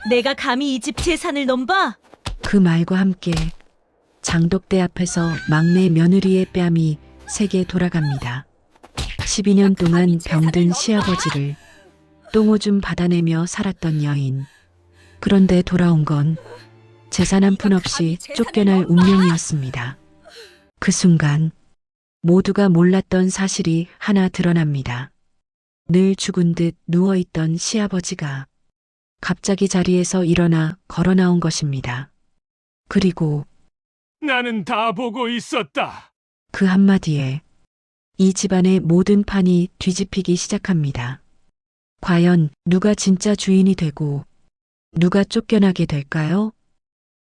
내가 감히 이 집 재산을 넘봐? 그 말과 함께 장독대 앞에서 막내 며느리의 뺨이 세게 돌아갑니다. 12년 동안 병든 시아버지를 똥오줌 받아내며 살았던 여인. 그런데 돌아온 건 재산 한 푼 없이 쫓겨날 운명이었습니다. 그 순간 모두가 몰랐던 사실이 하나 드러납니다. 늘 죽은 듯 누워있던 시아버지가 갑자기 자리에서 일어나 걸어 나온 것입니다. 그리고 나는 다 보고 있었다. 그 한마디에 이 집안의 모든 판이 뒤집히기 시작합니다. 과연 누가 진짜 주인이 되고 누가 쫓겨나게 될까요?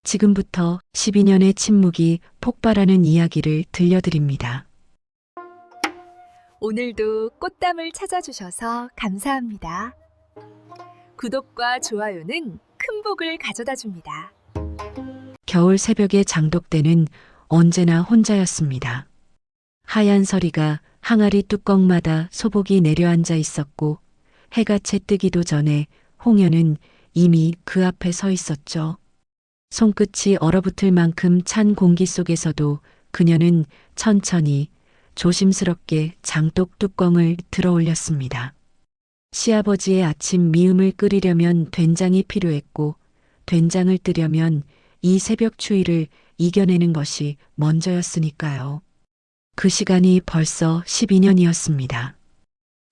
지금부터 12년의 침묵이 폭발하는 이야기를 들려드립니다. 오늘도 꽃담을 찾아주셔서 감사합니다. 구독과 좋아요는 큰 복을 가져다 줍니다. 겨울 새벽의 장독대는 언제나 혼자였습니다. 하얀 서리가 항아리 뚜껑마다 소복이 내려앉아 있었고 해가 채 뜨기도 전에 홍여는 이미 그 앞에 서 있었죠. 손끝이 얼어붙을 만큼 찬 공기 속에서도 그녀는 천천히 조심스럽게 장독 뚜껑을 들어 올렸습니다. 시아버지의 아침 미음을 끓이려면 된장이 필요했고 된장을 뜨려면 이 새벽 추위를 이겨내는 것이 먼저였으니까요. 그 시간이 벌써 12년이었습니다.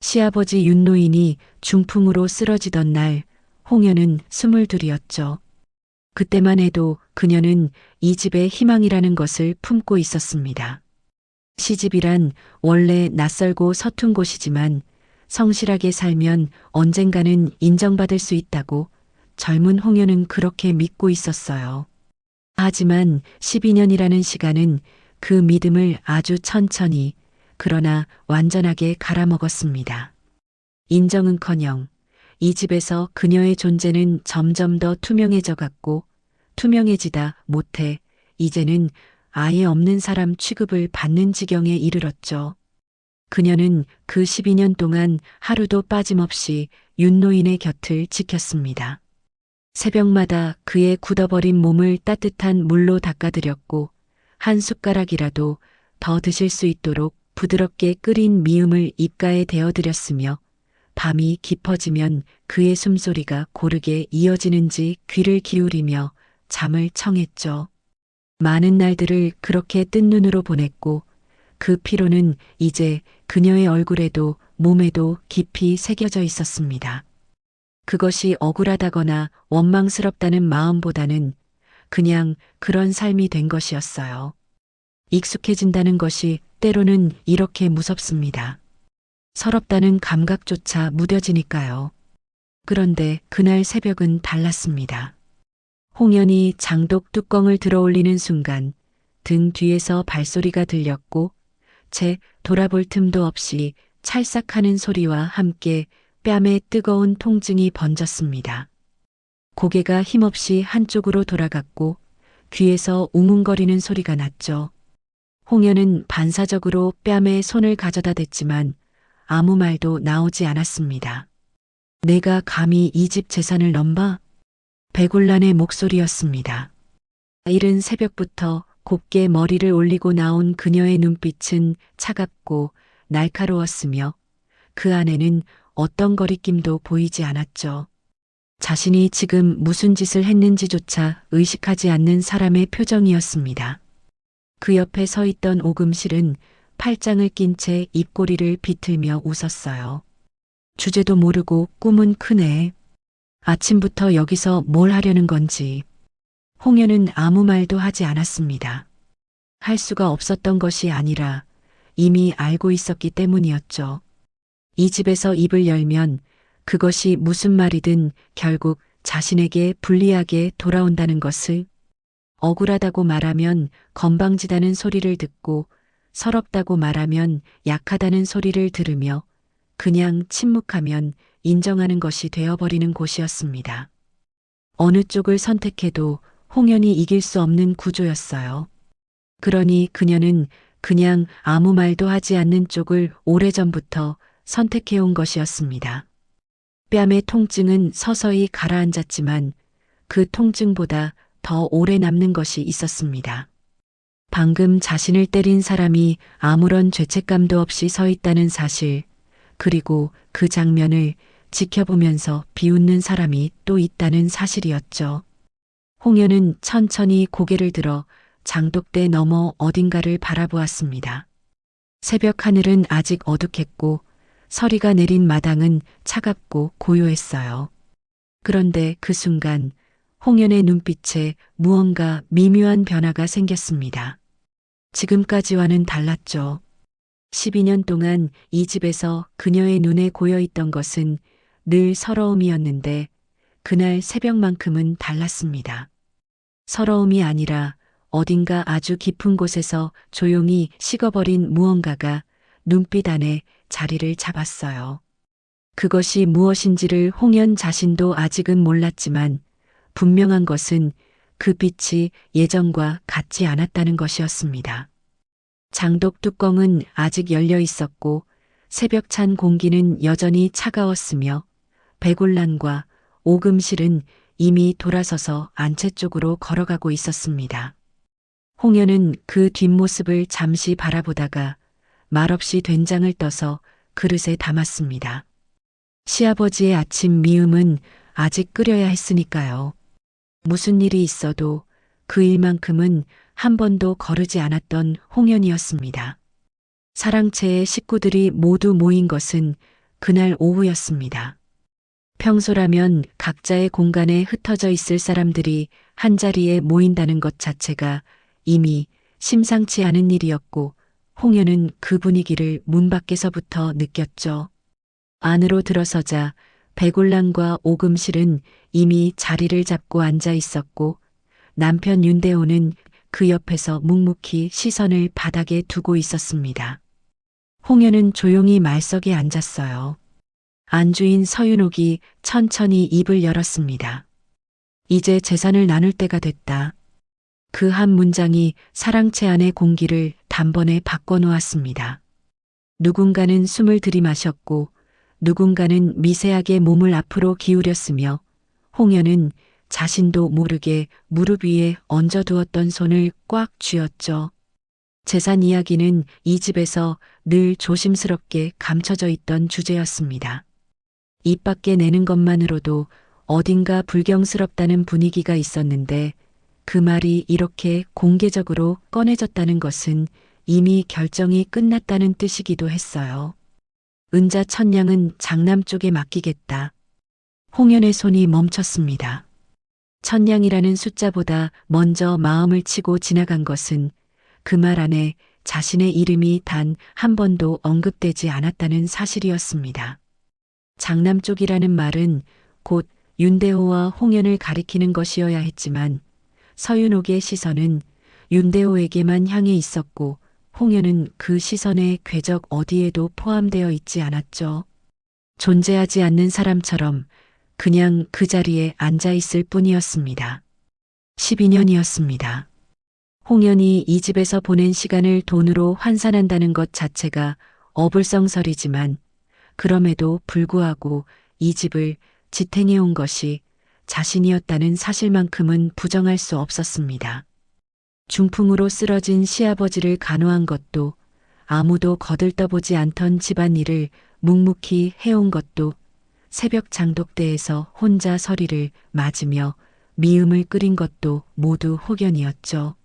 시아버지 윤노인이 중풍으로 쓰러지던 날 홍여는 22이었죠. 그때만 해도 그녀는 이 집의 희망이라는 것을 품고 있었습니다. 시집이란 원래 낯설고 서툰 곳이지만 성실하게 살면 언젠가는 인정받을 수 있다고 젊은 홍여는 그렇게 믿고 있었어요. 하지만 12년이라는 시간은 그 믿음을 아주 천천히 그러나 완전하게 갈아먹었습니다. 인정은커녕 이 집에서 그녀의 존재는 점점 더 투명해져 갔고 투명해지다 못해 이제는 아예 없는 사람 취급을 받는 지경에 이르렀죠. 그녀는 그 12년 동안 하루도 빠짐없이 윤노인의 곁을 지켰습니다. 새벽마다 그의 굳어버린 몸을 따뜻한 물로 닦아드렸고 한 숟가락이라도 더 드실 수 있도록 부드럽게 끓인 미음을 입가에 대어드렸으며 밤이 깊어지면 그의 숨소리가 고르게 이어지는지 귀를 기울이며 잠을 청했죠. 많은 날들을 그렇게 뜬 눈으로 보냈고 그 피로는 이제 그녀의 얼굴에도 몸에도 깊이 새겨져 있었습니다. 그것이 억울하다거나 원망스럽다는 마음보다는 그냥 그런 삶이 된 것이었어요. 익숙해진다는 것이 때로는 이렇게 무섭습니다. 서럽다는 감각조차 무뎌지니까요. 그런데 그날 새벽은 달랐습니다. 홍연이 장독 뚜껑을 들어올리는 순간 등 뒤에서 발소리가 들렸고 채 돌아볼 틈도 없이 찰싹하는 소리와 함께 뺨에 뜨거운 통증이 번졌습니다. 고개가 힘없이 한쪽으로 돌아갔고 귀에서 웅웅거리는 소리가 났죠. 홍연은 반사적으로 뺨에 손을 가져다 댔지만 아무 말도 나오지 않았습니다. 내가 감히 이 집 재산을 넘봐? 배골란의 목소리였습니다. 이른 새벽부터 곱게 머리를 올리고 나온 그녀의 눈빛은 차갑고 날카로웠으며 그 안에는 어떤 거리낌도 보이지 않았죠. 자신이 지금 무슨 짓을 했는지조차 의식하지 않는 사람의 표정이었습니다. 그 옆에 서 있던 오금실은 팔짱을 낀 채 입꼬리를 비틀며 웃었어요. 주제도 모르고 꿈은 크네. 아침부터 여기서 뭘 하려는 건지. 홍여는 아무 말도 하지 않았습니다. 할 수가 없었던 것이 아니라 이미 알고 있었기 때문이었죠. 이 집에서 입을 열면 그것이 무슨 말이든 결국 자신에게 불리하게 돌아온다는 것을, 억울하다고 말하면 건방지다는 소리를 듣고 서럽다고 말하면 약하다는 소리를 들으며 그냥 침묵하면 인정하는 것이 되어버리는 곳이었습니다. 어느 쪽을 선택해도 홍연이 이길 수 없는 구조였어요. 그러니 그녀는 그냥 아무 말도 하지 않는 쪽을 오래전부터 선택해온 것이었습니다. 뺨의 통증은 서서히 가라앉았지만 그 통증보다 더 오래 남는 것이 있었습니다. 방금 자신을 때린 사람이 아무런 죄책감도 없이 서 있다는 사실, 그리고 그 장면을 지켜보면서 비웃는 사람이 또 있다는 사실이었죠. 홍연은 천천히 고개를 들어 장독대 너머 어딘가를 바라보았습니다. 새벽 하늘은 아직 어둑했고 서리가 내린 마당은 차갑고 고요했어요. 그런데 그 순간 홍연의 눈빛에 무언가 미묘한 변화가 생겼습니다. 지금까지와는 달랐죠. 12년 동안 이 집에서 그녀의 눈에 고여있던 것은 늘 서러움이었는데 그날 새벽만큼은 달랐습니다. 서러움이 아니라 어딘가 아주 깊은 곳에서 조용히 식어버린 무언가가 눈빛 안에 자리를 잡았어요. 그것이 무엇인지를 홍연 자신도 아직은 몰랐지만 분명한 것은 그 빛이 예전과 같지 않았다는 것이었습니다. 장독 뚜껑은 아직 열려 있었고 새벽찬 공기는 여전히 차가웠으며 배골란과 오금실은 이미 돌아서서 안채 쪽으로 걸어가고 있었습니다. 홍연은 그 뒷모습을 잠시 바라보다가 말없이 된장을 떠서 그릇에 담았습니다. 시아버지의 아침 미음은 아직 끓여야 했으니까요. 무슨 일이 있어도 그 일만큼은 한 번도 거르지 않았던 홍연이었습니다. 사랑채의 식구들이 모두 모인 것은 그날 오후였습니다. 평소라면 각자의 공간에 흩어져 있을 사람들이 한자리에 모인다는 것 자체가 이미 심상치 않은 일이었고 홍연은 그 분위기를 문 밖에서부터 느꼈죠. 안으로 들어서자 배골란과 오금실은 이미 자리를 잡고 앉아 있었고 남편 윤대호는 그 옆에서 묵묵히 시선을 바닥에 두고 있었습니다. 홍연은 조용히 말석에 앉았어요. 안주인 서윤옥이 천천히 입을 열었습니다. 이제 재산을 나눌 때가 됐다. 그 한 문장이 사랑채 안의 공기를 단번에 바꿔놓았습니다. 누군가는 숨을 들이마셨고 누군가는 미세하게 몸을 앞으로 기울였으며 홍연은 자신도 모르게 무릎 위에 얹어두었던 손을 꽉 쥐었죠. 재산 이야기는 이 집에서 늘 조심스럽게 감춰져 있던 주제였습니다. 입 밖에 내는 것만으로도 어딘가 불경스럽다는 분위기가 있었는데 그 말이 이렇게 공개적으로 꺼내졌다는 것은 이미 결정이 끝났다는 뜻이기도 했어요. 은자 천냥은 장남 쪽에 맡기겠다. 홍연의 손이 멈췄습니다. 천냥이라는 숫자보다 먼저 마음을 치고 지나간 것은 그 말 안에 자신의 이름이 단 한 번도 언급되지 않았다는 사실이었습니다. 장남 쪽이라는 말은 곧 윤대호와 홍연을 가리키는 것이어야 했지만 서윤옥의 시선은 윤대호에게만 향해 있었고 홍연은 그 시선의 궤적 어디에도 포함되어 있지 않았죠. 존재하지 않는 사람처럼 그냥 그 자리에 앉아 있을 뿐이었습니다. 12년이었습니다. 홍연이 이 집에서 보낸 시간을 돈으로 환산한다는 것 자체가 어불성설이지만 그럼에도 불구하고 이 집을 지탱해온 것이 자신이었다는 사실만큼은 부정할 수 없었습니다. 중풍으로 쓰러진 시아버지를 간호한 것도 아무도 거들떠보지 않던 집안일을 묵묵히 해온 것도 새벽 장독대에서 혼자 서리를 맞으며 미음을 끓인 것도 모두 혹연이었죠.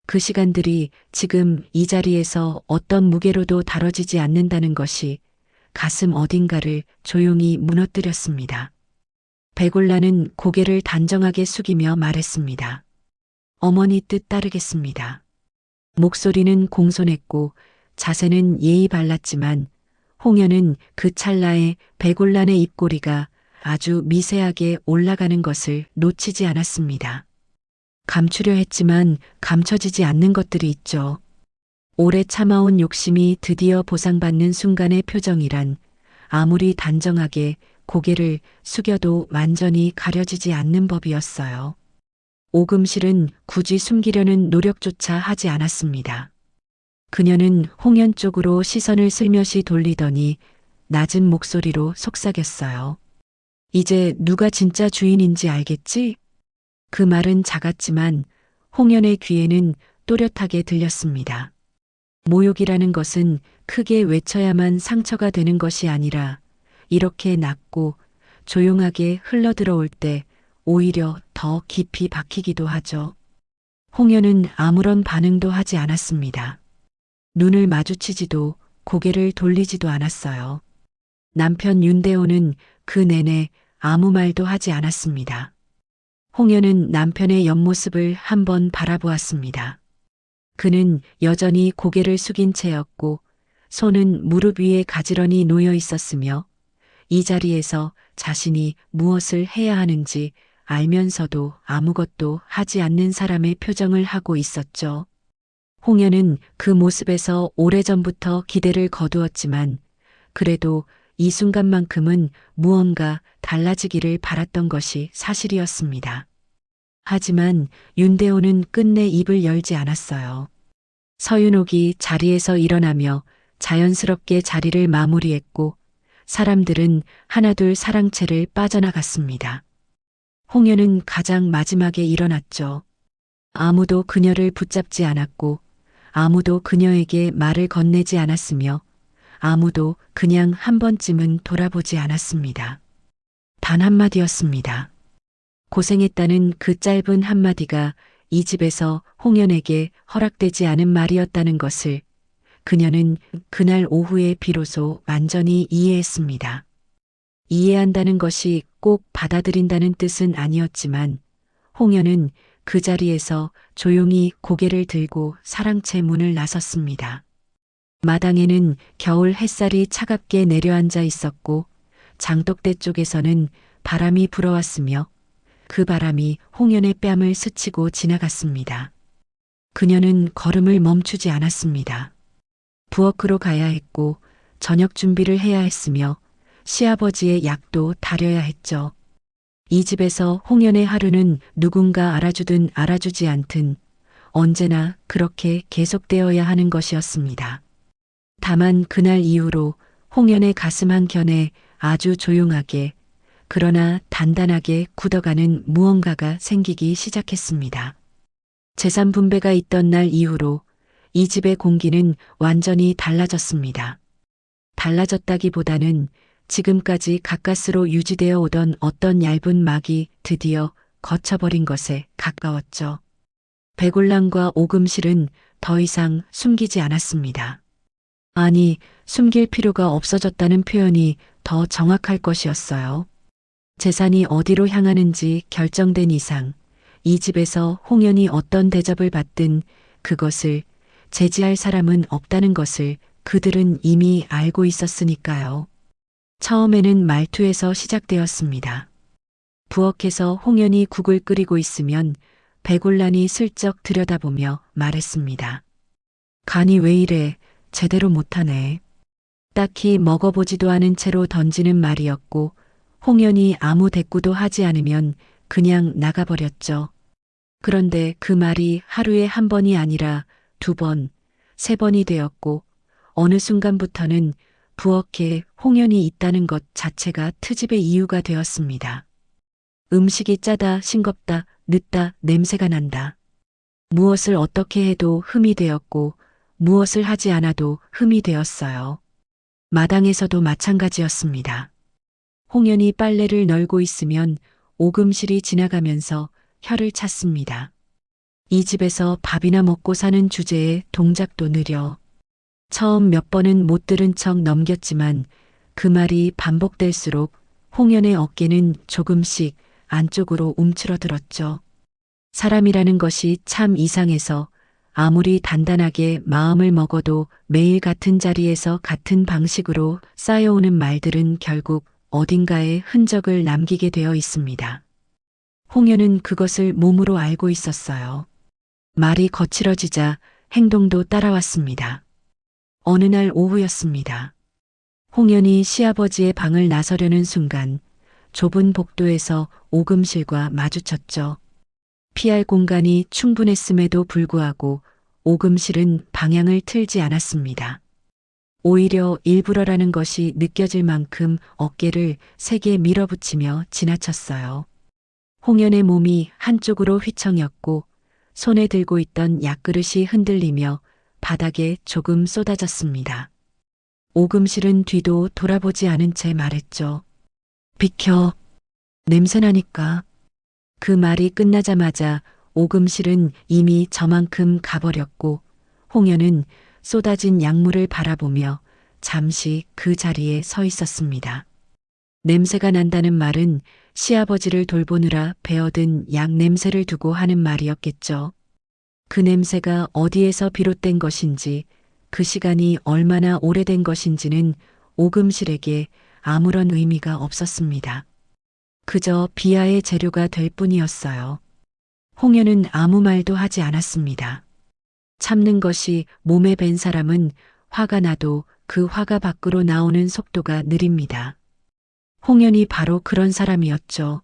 그 시간들이 지금 이 자리에서 어떤 무게로도 다뤄지지 않는다는 것이 가슴 어딘가를 조용히 무너뜨렸습니다. 배골라는 고개를 단정하게 숙이며 말했습니다. 어머니 뜻 따르겠습니다. 목소리는 공손했고 자세는 예의 발랐지만 홍연은 그 찰나에 배골란의 입꼬리가 아주 미세하게 올라가는 것을 놓치지 않았습니다. 감추려 했지만 감춰지지 않는 것들이 있죠. 오래 참아온 욕심이 드디어 보상받는 순간의 표정이란 아무리 단정하게 고개를 숙여도 완전히 가려지지 않는 법이었어요. 오금실은 굳이 숨기려는 노력조차 하지 않았습니다. 그녀는 홍연 쪽으로 시선을 슬며시 돌리더니 낮은 목소리로 속삭였어요. 이제 누가 진짜 주인인지 알겠지? 그 말은 작았지만 홍연의 귀에는 또렷하게 들렸습니다. 모욕이라는 것은 크게 외쳐야만 상처가 되는 것이 아니라 이렇게 낮고 조용하게 흘러들어올 때 오히려 더 깊이 박히기도 하죠. 홍연은 아무런 반응도 하지 않았습니다. 눈을 마주치지도 고개를 돌리지도 않았어요. 남편 윤대호는 그 내내 아무 말도 하지 않았습니다. 홍연은 남편의 옆모습을 한번 바라보았습니다. 그는 여전히 고개를 숙인 채였고 손은 무릎 위에 가지런히 놓여 있었으며 이 자리에서 자신이 무엇을 해야 하는지 알면서도 아무것도 하지 않는 사람의 표정을 하고 있었죠. 홍연은 그 모습에서 오래전부터 기대를 거두었지만 그래도 이 순간만큼은 무언가 달라지기를 바랐던 것이 사실이었습니다. 하지만 윤대호는 끝내 입을 열지 않았어요. 서윤옥이 자리에서 일어나며 자연스럽게 자리를 마무리했고 사람들은 하나둘 사랑채를 빠져나갔습니다. 홍연은 가장 마지막에 일어났죠. 아무도 그녀를 붙잡지 않았고 아무도 그녀에게 말을 건네지 않았으며 아무도 그냥 한 번쯤은 돌아보지 않았습니다. 단 한마디였습니다. 고생했다는 그 짧은 한마디가 이 집에서 홍연에게 허락되지 않은 말이었다는 것을 그녀는 그날 오후에 비로소 완전히 이해했습니다. 이해한다는 것이 꼭 받아들인다는 뜻은 아니었지만 홍연은 그 자리에서 조용히 고개를 들고 사랑채 문을 나섰습니다. 마당에는 겨울 햇살이 차갑게 내려앉아 있었고 장독대 쪽에서는 바람이 불어왔으며 그 바람이 홍연의 뺨을 스치고 지나갔습니다. 그녀는 걸음을 멈추지 않았습니다. 부엌으로 가야 했고 저녁 준비를 해야 했으며 시아버지의 약도 다려야 했죠. 이 집에서 홍연의 하루는 누군가 알아주든 알아주지 않든 언제나 그렇게 계속되어야 하는 것이었습니다. 다만 그날 이후로 홍연의 가슴 한켠에 아주 조용하게 그러나 단단하게 굳어가는 무언가가 생기기 시작했습니다. 재산 분배가 있던 날 이후로 이 집의 공기는 완전히 달라졌습니다. 달라졌다기보다는 지금까지 가까스로 유지되어 오던 어떤 얇은 막이 드디어 거쳐버린 것에 가까웠죠. 백울랑과 오금실은 더 이상 숨기지 않았습니다. 아니, 숨길 필요가 없어졌다는 표현이 더 정확할 것이었어요. 재산이 어디로 향하는지 결정된 이상 이 집에서 홍연이 어떤 대접을 받든 그것을 제지할 사람은 없다는 것을 그들은 이미 알고 있었으니까요. 처음에는 말투에서 시작되었습니다. 부엌에서 홍연이 국을 끓이고 있으면 백울란이 슬쩍 들여다보며 말했습니다. 간이 왜 이래? 제대로 못하네. 딱히 먹어보지도 않은 채로 던지는 말이었고 홍연이 아무 대꾸도 하지 않으면 그냥 나가버렸죠. 그런데 그 말이 하루에 한 번이 아니라 2번, 3번이 되었고 어느 순간부터는 부엌에 홍연이 있다는 것 자체가 트집의 이유가 되었습니다. 음식이 짜다, 싱겁다, 늦다, 냄새가 난다. 무엇을 어떻게 해도 흠이 되었고 무엇을 하지 않아도 흠이 되었어요. 마당에서도 마찬가지였습니다. 홍연이 빨래를 널고 있으면 오금실이 지나가면서 혀를 찼습니다. 이 집에서 밥이나 먹고 사는 주제에 동작도 느려. 처음 몇 번은 못 들은 척 넘겼지만 그 말이 반복될수록 홍연의 어깨는 조금씩 안쪽으로 움츠러들었죠. 사람이라는 것이 참 이상해서 아무리 단단하게 마음을 먹어도 매일 같은 자리에서 같은 방식으로 쌓여오는 말들은 결국 어딘가에 흔적을 남기게 되어 있습니다. 홍연은 그것을 몸으로 알고 있었어요. 말이 거칠어지자 행동도 따라왔습니다. 어느 날 오후였습니다. 홍연이 시아버지의 방을 나서려는 순간 좁은 복도에서 오금실과 마주쳤죠. 피할 공간이 충분했음에도 불구하고 오금실은 방향을 틀지 않았습니다. 오히려 일부러라는 것이 느껴질 만큼 어깨를 세게 밀어붙이며 지나쳤어요. 홍연의 몸이 한쪽으로 휘청였고 손에 들고 있던 약그릇이 흔들리며 바닥에 조금 쏟아졌습니다. 오금실은 뒤도 돌아보지 않은 채 말했죠. 비켜. 냄새나니까. 그 말이 끝나자마자 오금실은 이미 저만큼 가버렸고 홍연은 쏟아진 약물을 바라보며 잠시 그 자리에 서 있었습니다. 냄새가 난다는 말은 시아버지를 돌보느라 배어든 약 냄새를 두고 하는 말이었겠죠. 그 냄새가 어디에서 비롯된 것인지, 그 시간이 얼마나 오래된 것인지는 오금실에게 아무런 의미가 없었습니다. 그저 비하의 재료가 될 뿐이었어요. 홍연은 아무 말도 하지 않았습니다. 참는 것이 몸에 밴 사람은 화가 나도 그 화가 밖으로 나오는 속도가 느립니다. 홍연이 바로 그런 사람이었죠.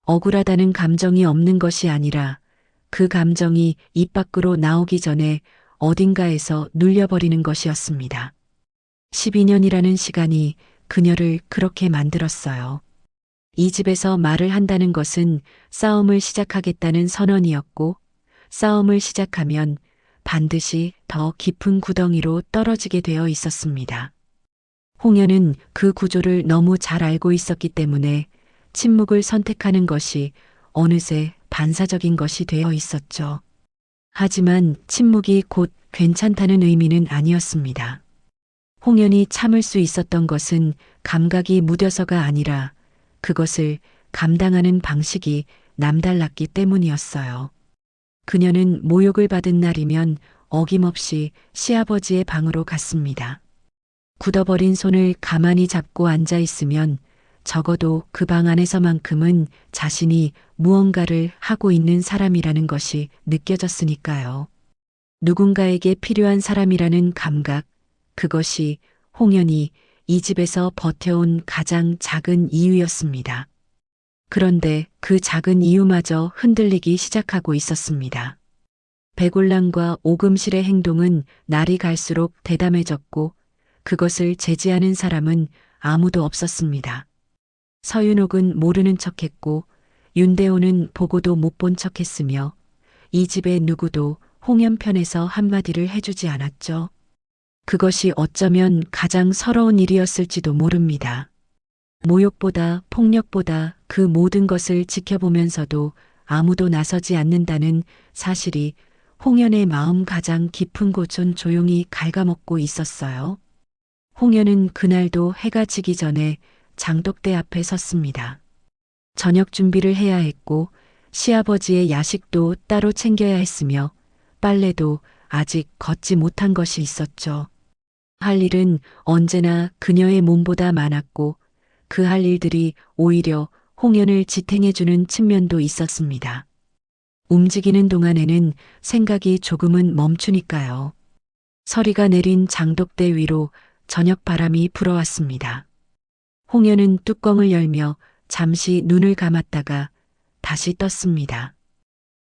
억울하다는 감정이 없는 것이 아니라 그 감정이 입 밖으로 나오기 전에 어딘가에서 눌려버리는 것이었습니다. 12년이라는 시간이 그녀를 그렇게 만들었어요. 이 집에서 말을 한다는 것은 싸움을 시작하겠다는 선언이었고, 싸움을 시작하면 반드시 더 깊은 구덩이로 떨어지게 되어 있었습니다. 홍연은 그 구조를 너무 잘 알고 있었기 때문에 침묵을 선택하는 것이 어느새 반사적인 것이 되어 있었죠. 하지만 침묵이 곧 괜찮다는 의미는 아니었습니다. 홍연이 참을 수 있었던 것은 감각이 무뎌서가 아니라 그것을 감당하는 방식이 남달랐기 때문이었어요. 그녀는 모욕을 받은 날이면 어김없이 시아버지의 방으로 갔습니다. 굳어버린 손을 가만히 잡고 앉아 있으면 적어도 그 방 안에서만큼은 자신이 무언가를 하고 있는 사람이라는 것이 느껴졌으니까요. 누군가에게 필요한 사람이라는 감각, 그것이 홍연이 이 집에서 버텨온 가장 작은 이유였습니다. 그런데 그 작은 이유마저 흔들리기 시작하고 있었습니다. 백올랑과 오금실의 행동은 날이 갈수록 대담해졌고 그것을 제지하는 사람은 아무도 없었습니다. 서윤옥은 모르는 척했고 윤대호는 보고도 못 본 척했으며 이 집의 누구도 홍연 편에서 한마디를 해주지 않았죠. 그것이 어쩌면 가장 서러운 일이었을지도 모릅니다. 모욕보다 폭력보다 그 모든 것을 지켜보면서도 아무도 나서지 않는다는 사실이 홍연의 마음 가장 깊은 곳은 조용히 갉아먹고 있었어요. 홍연은 그날도 해가 지기 전에 장독대 앞에 섰습니다. 저녁 준비를 해야 했고 시아버지의 야식도 따로 챙겨야 했으며 빨래도 아직 걷지 못한 것이 있었죠. 할 일은 언제나 그녀의 몸보다 많았고 그 할 일들이 오히려 홍연을 지탱해주는 측면도 있었습니다. 움직이는 동안에는 생각이 조금은 멈추니까요. 서리가 내린 장독대 위로 저녁 바람이 불어왔습니다. 홍연은 뚜껑을 열며 잠시 눈을 감았다가 다시 떴습니다.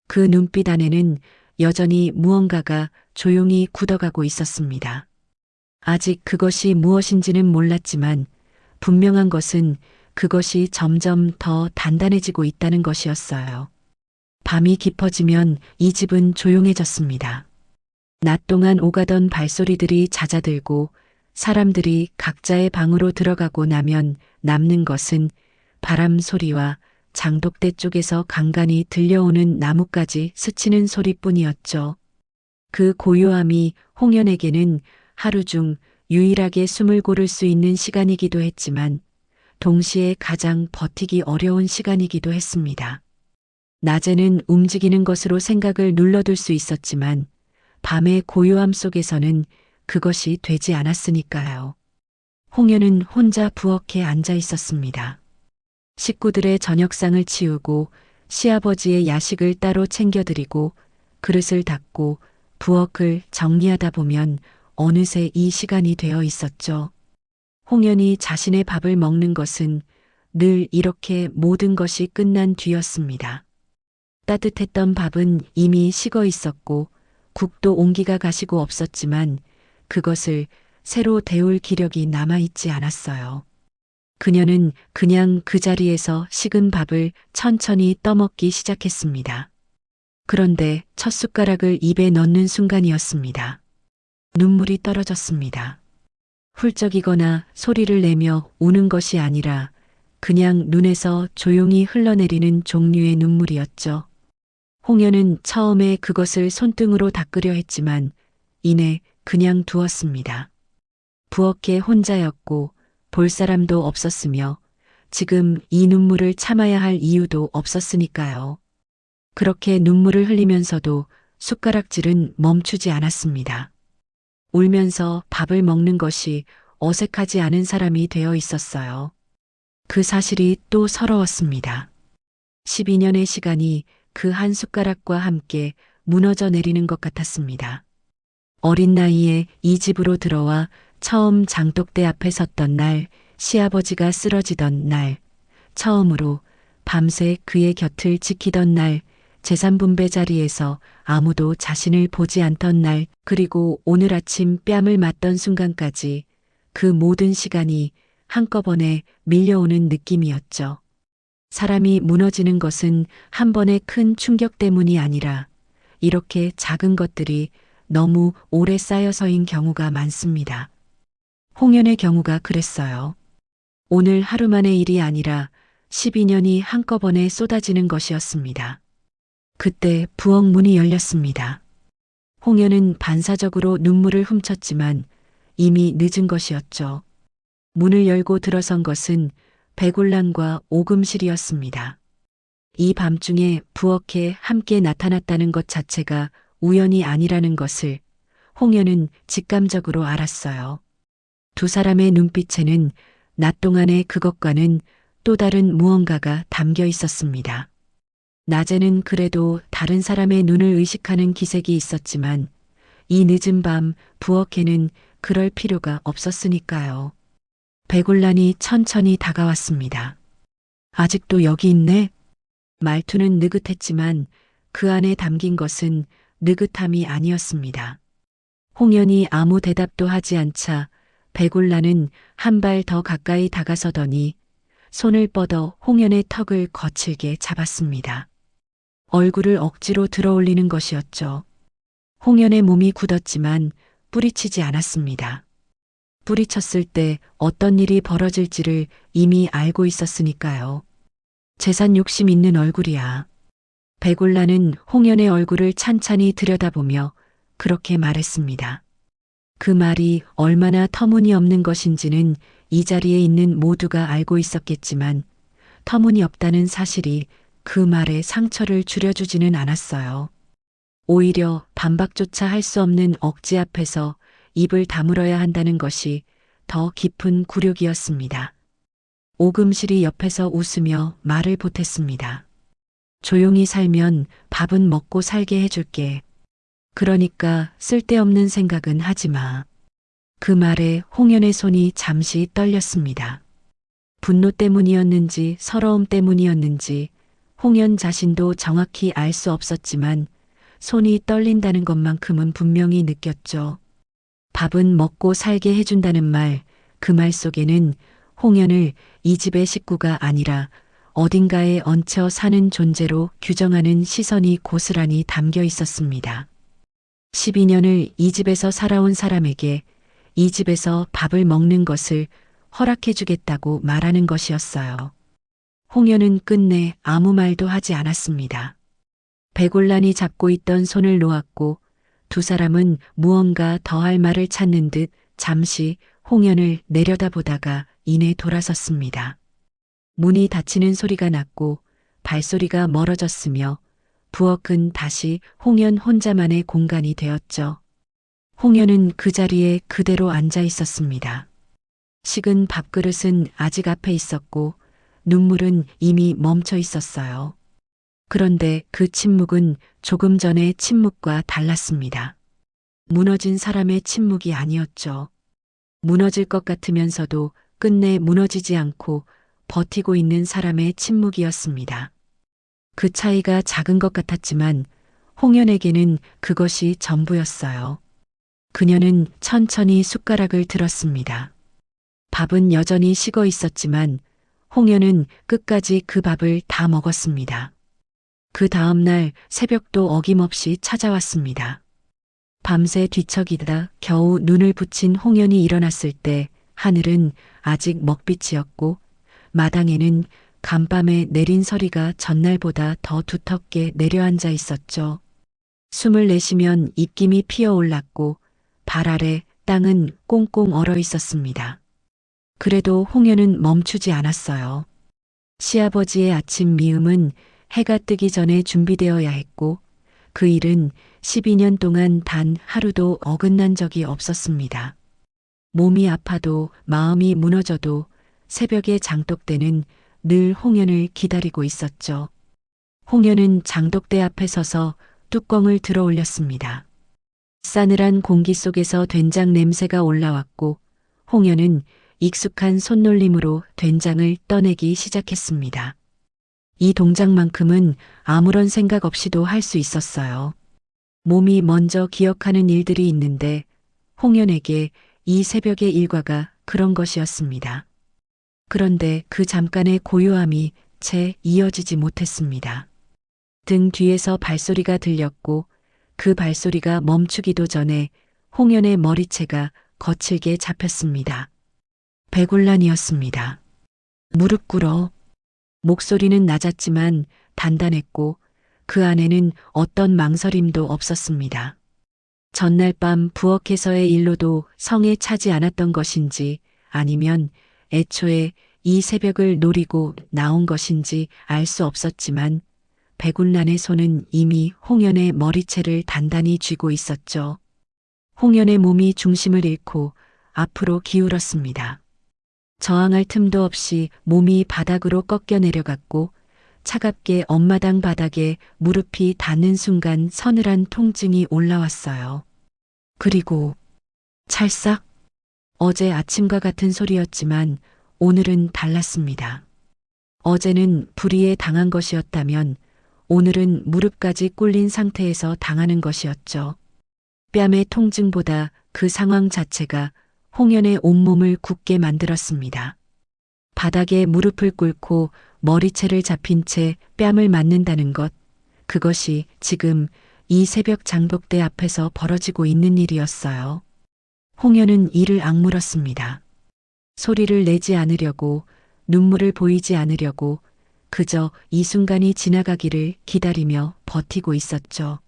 그 눈빛 안에는 여전히 무언가가 조용히 굳어가고 있었습니다. 아직 그것이 무엇인지는 몰랐지만 분명한 것은 그것이 점점 더 단단해지고 있다는 것이었어요. 밤이 깊어지면 이 집은 조용해졌습니다. 낮 동안 오가던 발소리들이 잦아들고 사람들이 각자의 방으로 들어가고 나면 남는 것은 바람 소리와 장독대 쪽에서 간간히 들려오는 나뭇가지 스치는 소리뿐이었죠. 그 고요함이 홍연에게는 하루 중 유일하게 숨을 고를 수 있는 시간이기도 했지만 동시에 가장 버티기 어려운 시간이기도 했습니다. 낮에는 움직이는 것으로 생각을 눌러둘 수 있었지만 밤의 고요함 속에서는 그것이 되지 않았으니까요. 홍연은 혼자 부엌에 앉아 있었습니다. 식구들의 저녁상을 치우고 시아버지의 야식을 따로 챙겨드리고 그릇을 닦고 부엌을 정리하다 보면 어느새 이 시간이 되어 있었죠. 홍연이 자신의 밥을 먹는 것은 늘 이렇게 모든 것이 끝난 뒤였습니다. 따뜻했던 밥은 이미 식어 있었고 국도 온기가 가시고 없었지만 그것을 새로 데울 기력이 남아있지 않았어요. 그녀는 그냥 그 자리에서 식은 밥을 천천히 떠먹기 시작했습니다. 그런데 첫 숟가락을 입에 넣는 순간이었습니다. 눈물이 떨어졌습니다. 훌쩍이거나 소리를 내며 우는 것이 아니라 그냥 눈에서 조용히 흘러내리는 종류의 눈물이었죠. 홍연은 처음에 그것을 손등으로 닦으려 했지만 이내 그냥 두었습니다. 부엌에 혼자였고 볼 사람도 없었으며 지금 이 눈물을 참아야 할 이유도 없었으니까요. 그렇게 눈물을 흘리면서도 숟가락질은 멈추지 않았습니다. 울면서 밥을 먹는 것이 어색하지 않은 사람이 되어 있었어요. 그 사실이 또 서러웠습니다. 12년의 시간이 그 한 숟가락과 함께 무너져 내리는 것 같았습니다. 어린 나이에 이 집으로 들어와 처음 장독대 앞에 섰던 날, 시아버지가 쓰러지던 날, 처음으로 밤새 그의 곁을 지키던 날, 재산 분배 자리에서 아무도 자신을 보지 않던 날, 그리고 오늘 아침 뺨을 맞던 순간까지 그 모든 시간이 한꺼번에 밀려오는 느낌이었죠. 사람이 무너지는 것은 한 번의 큰 충격 때문이 아니라 이렇게 작은 것들이 너무 오래 쌓여서인 경우가 많습니다. 홍연의 경우가 그랬어요. 오늘 하루 만의 일이 아니라 12년이 한꺼번에 쏟아지는 것이었습니다. 그때 부엌 문이 열렸습니다. 홍연은 반사적으로 눈물을 훔쳤지만 이미 늦은 것이었죠. 문을 열고 들어선 것은 백울란과 오금실이었습니다. 이 밤중에 부엌에 함께 나타났다는 것 자체가 우연이 아니라는 것을 홍연은 직감적으로 알았어요. 두 사람의 눈빛에는 낮 동안의 그것과는 또 다른 무언가가 담겨 있었습니다. 낮에는 그래도 다른 사람의 눈을 의식하는 기색이 있었지만 이 늦은 밤 부엌에는 그럴 필요가 없었으니까요. 백울란이 천천히 다가왔습니다. 아직도 여기 있네? 말투는 느긋했지만 그 안에 담긴 것은 느긋함이 아니었습니다. 홍연이 아무 대답도 하지 않자 백울란은 한 발 더 가까이 다가서더니 손을 뻗어 홍연의 턱을 거칠게 잡았습니다. 얼굴을 억지로 들어올리는 것이었죠. 홍연의 몸이 굳었지만 뿌리치지 않았습니다. 뿌리쳤을 때 어떤 일이 벌어질지를 이미 알고 있었으니까요. 재산 욕심 있는 얼굴이야. 백울란은 홍연의 얼굴을 찬찬히 들여다보며 그렇게 말했습니다. 그 말이 얼마나 터무니없는 것인지는 이 자리에 있는 모두가 알고 있었겠지만 터무니없다는 사실이 그 말에 상처를 줄여주지는 않았어요. 오히려 반박조차 할 수 없는 억지 앞에서 입을 다물어야 한다는 것이 더 깊은 굴욕이었습니다. 오금실이 옆에서 웃으며 말을 보탰습니다. 조용히 살면 밥은 먹고 살게 해줄게. 그러니까 쓸데없는 생각은 하지 마. 그 말에 홍연의 손이 잠시 떨렸습니다. 분노 때문이었는지 서러움 때문이었는지 홍연 자신도 정확히 알 수 없었지만 손이 떨린다는 것만큼은 분명히 느꼈죠. 밥은 먹고 살게 해준다는 말, 그 말 속에는 홍연을 이 집의 식구가 아니라 어딘가에 얹혀 사는 존재로 규정하는 시선이 고스란히 담겨 있었습니다. 12년을 이 집에서 살아온 사람에게 이 집에서 밥을 먹는 것을 허락해주겠다고 말하는 것이었어요. 홍연은 끝내 아무 말도 하지 않았습니다. 백올란이 잡고 있던 손을 놓았고 두 사람은 무언가 더 할 말을 찾는 듯 잠시 홍연을 내려다보다가 이내 돌아섰습니다. 문이 닫히는 소리가 났고 발소리가 멀어졌으며 부엌은 다시 홍연 혼자만의 공간이 되었죠. 홍연은 그 자리에 그대로 앉아 있었습니다. 식은 밥그릇은 아직 앞에 있었고 눈물은 이미 멈춰 있었어요. 그런데 그 침묵은 조금 전의 침묵과 달랐습니다. 무너진 사람의 침묵이 아니었죠. 무너질 것 같으면서도 끝내 무너지지 않고 버티고 있는 사람의 침묵이었습니다. 그 차이가 작은 것 같았지만 홍연에게는 그것이 전부였어요. 그녀는 천천히 숟가락을 들었습니다. 밥은 여전히 식어 있었지만 홍연은 끝까지 그 밥을 다 먹었습니다. 그 다음날 새벽도 어김없이 찾아왔습니다. 밤새 뒤척이다 겨우 눈을 붙인 홍연이 일어났을 때 하늘은 아직 먹빛이었고 마당에는 간밤에 내린 서리가 전날보다 더 두텁게 내려앉아 있었죠. 숨을 내쉬면 입김이 피어올랐고 발 아래 땅은 꽁꽁 얼어 있었습니다. 그래도 홍연은 멈추지 않았어요. 시아버지의 아침 미음은 해가 뜨기 전에 준비되어야 했고 그 일은 12년 동안 단 하루도 어긋난 적이 없었습니다. 몸이 아파도 마음이 무너져도 새벽의 장독대는 늘 홍연을 기다리고 있었죠. 홍연은 장독대 앞에 서서 뚜껑을 들어 올렸습니다. 싸늘한 공기 속에서 된장 냄새가 올라왔고 홍연은 익숙한 손놀림으로 된장을 떠내기 시작했습니다. 이 동작만큼은 아무런 생각 없이도 할 수 있었어요. 몸이 먼저 기억하는 일들이 있는데 홍연에게 이 새벽의 일과가 그런 것이었습니다. 그런데 그 잠깐의 고요함이 채 이어지지 못했습니다. 등 뒤에서 발소리가 들렸고 그 발소리가 멈추기도 전에 홍연의 머리채가 거칠게 잡혔습니다. 배골란이었습니다. 무릎 꿇어. 목소리는 낮았지만 단단했고 그 안에는 어떤 망설임도 없었습니다. 전날 밤 부엌에서의 일로도 성에 차지 않았던 것인지 아니면 애초에 이 새벽을 노리고 나온 것인지 알 수 없었지만 배굴란의 손은 이미 홍연의 머리채를 단단히 쥐고 있었죠. 홍연의 몸이 중심을 잃고 앞으로 기울었습니다. 저항할 틈도 없이 몸이 바닥으로 꺾여 내려갔고 차갑게 엄마당 바닥에 무릎이 닿는 순간 서늘한 통증이 올라왔어요. 그리고 찰싹. 어제 아침과 같은 소리였지만 오늘은 달랐습니다. 어제는 불의에 당한 것이었다면 오늘은 무릎까지 꿇린 상태에서 당하는 것이었죠. 뺨의 통증보다 그 상황 자체가 홍연의 온몸을 굳게 만들었습니다. 바닥에 무릎을 꿇고 머리채를 잡힌 채 뺨을 맞는다는 것, 그것이 지금 이 새벽 장독대 앞에서 벌어지고 있는 일이었어요. 홍연은 이를 악물었습니다. 소리를 내지 않으려고, 눈물을 보이지 않으려고 그저 이 순간이 지나가기를 기다리며 버티고 있었죠.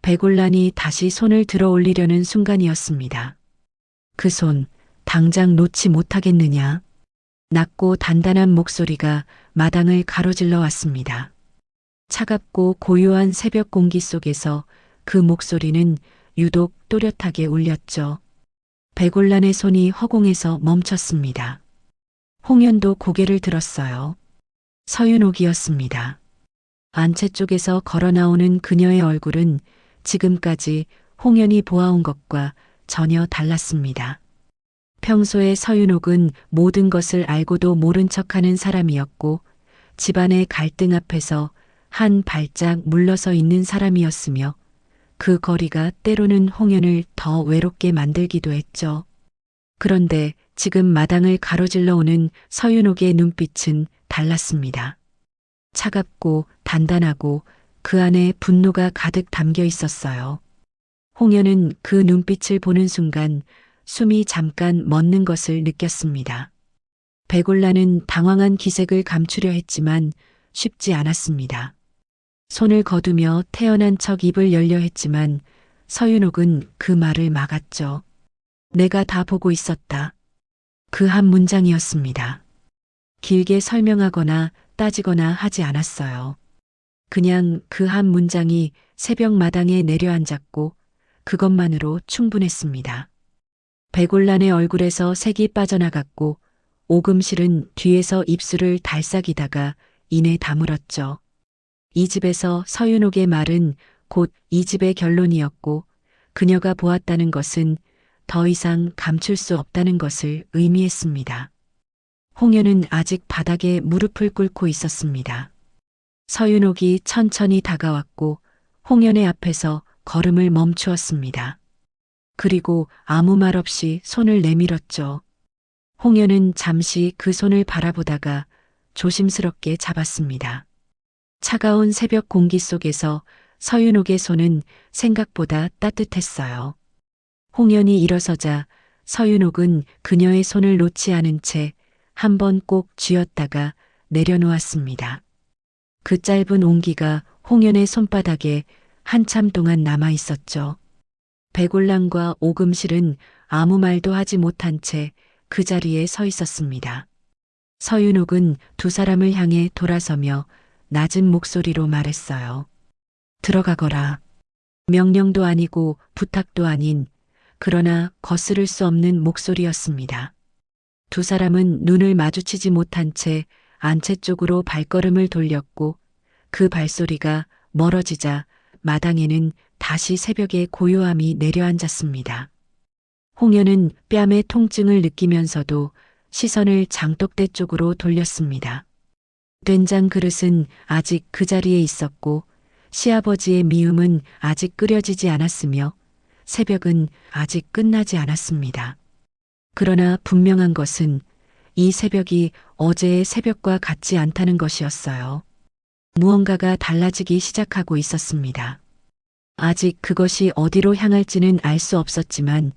배골란이 다시 손을 들어 올리려는 순간이었습니다. 그 손, 당장 놓지 못하겠느냐? 낮고 단단한 목소리가 마당을 가로질러 왔습니다. 차갑고 고요한 새벽 공기 속에서 그 목소리는 유독 또렷하게 울렸죠. 배골란의 손이 허공에서 멈췄습니다. 홍연도 고개를 들었어요. 서윤옥이었습니다. 안채 쪽에서 걸어 나오는 그녀의 얼굴은 지금까지 홍연이 보아온 것과 전혀 달랐습니다. 평소에 서윤옥은 모든 것을 알고도 모른 척하는 사람이었고 집안의 갈등 앞에서 한 발짝 물러서 있는 사람이었으며 그 거리가 때로는 홍연을 더 외롭게 만들기도 했죠. 그런데 지금 마당을 가로질러 오는 서윤옥의 눈빛은 달랐습니다. 차갑고 단단하고 그 안에 분노가 가득 담겨 있었어요. 홍연은 그 눈빛을 보는 순간 숨이 잠깐 멎는 것을 느꼈습니다. 배골란은 당황한 기색을 감추려 했지만 쉽지 않았습니다. 손을 거두며 태어난 척 입을 열려 했지만 서윤옥은 그 말을 막았죠. 내가 다 보고 있었다. 그 한 문장이었습니다. 길게 설명하거나 따지거나 하지 않았어요. 그냥 그 한 문장이 새벽 마당에 내려앉았고 그것만으로 충분했습니다. 배골란의 얼굴에서 색이 빠져나갔고 오금실은 뒤에서 입술을 달싹이다가 이내 다물었죠. 이 집에서 서윤옥의 말은 곧 이 집의 결론이었고 그녀가 보았다는 것은 더 이상 감출 수 없다는 것을 의미했습니다. 홍연은 아직 바닥에 무릎을 꿇고 있었습니다. 서윤옥이 천천히 다가왔고 홍연의 앞에서 걸음을 멈추었습니다. 그리고 아무 말 없이 손을 내밀었죠. 홍연은 잠시 그 손을 바라보다가 조심스럽게 잡았습니다. 차가운 새벽 공기 속에서 서윤옥의 손은 생각보다 따뜻했어요. 홍연이 일어서자 서윤옥은 그녀의 손을 놓지 않은 채 한 번 꼭 쥐었다가 내려놓았습니다. 그 짧은 온기가 홍연의 손바닥에 한참 동안 남아 있었죠. 백올랑과 오금실은 아무 말도 하지 못한 채 그 자리에 서 있었습니다. 서윤옥은 두 사람을 향해 돌아서며 낮은 목소리로 말했어요. 들어가거라. 명령도 아니고 부탁도 아닌 그러나 거스를 수 없는 목소리였습니다. 두 사람은 눈을 마주치지 못한 채 안채 쪽으로 발걸음을 돌렸고 그 발소리가 멀어지자 마당에는 다시 새벽의 고요함이 내려앉았습니다. 홍연은 뺨의 통증을 느끼면서도 시선을 장독대 쪽으로 돌렸습니다. 된장 그릇은 아직 그 자리에 있었고 시아버지의 미움은 아직 끓여지지 않았으며 새벽은 아직 끝나지 않았습니다. 그러나 분명한 것은 이 새벽이 어제의 새벽과 같지 않다는 것이었어요. 무언가가 달라지기 시작하고 있었습니다. 아직 그것이 어디로 향할지는 알 수 없었지만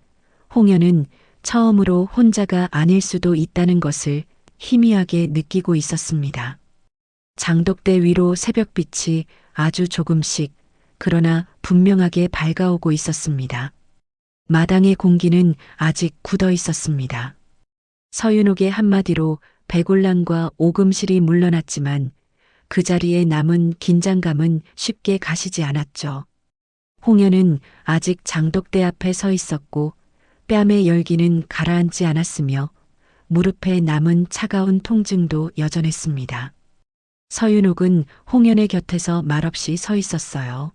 홍연은 처음으로 혼자가 아닐 수도 있다는 것을 희미하게 느끼고 있었습니다. 장독대 위로 새벽빛이 아주 조금씩 그러나 분명하게 밝아오고 있었습니다. 마당의 공기는 아직 굳어 있었습니다. 서윤옥의 한마디로 백올랑과 오금실이 물러났지만 그 자리에 남은 긴장감은 쉽게 가시지 않았죠. 홍연은 아직 장독대 앞에 서 있었고 뺨의 열기는 가라앉지 않았으며 무릎에 남은 차가운 통증도 여전했습니다. 서윤옥은 홍연의 곁에서 말없이 서 있었어요.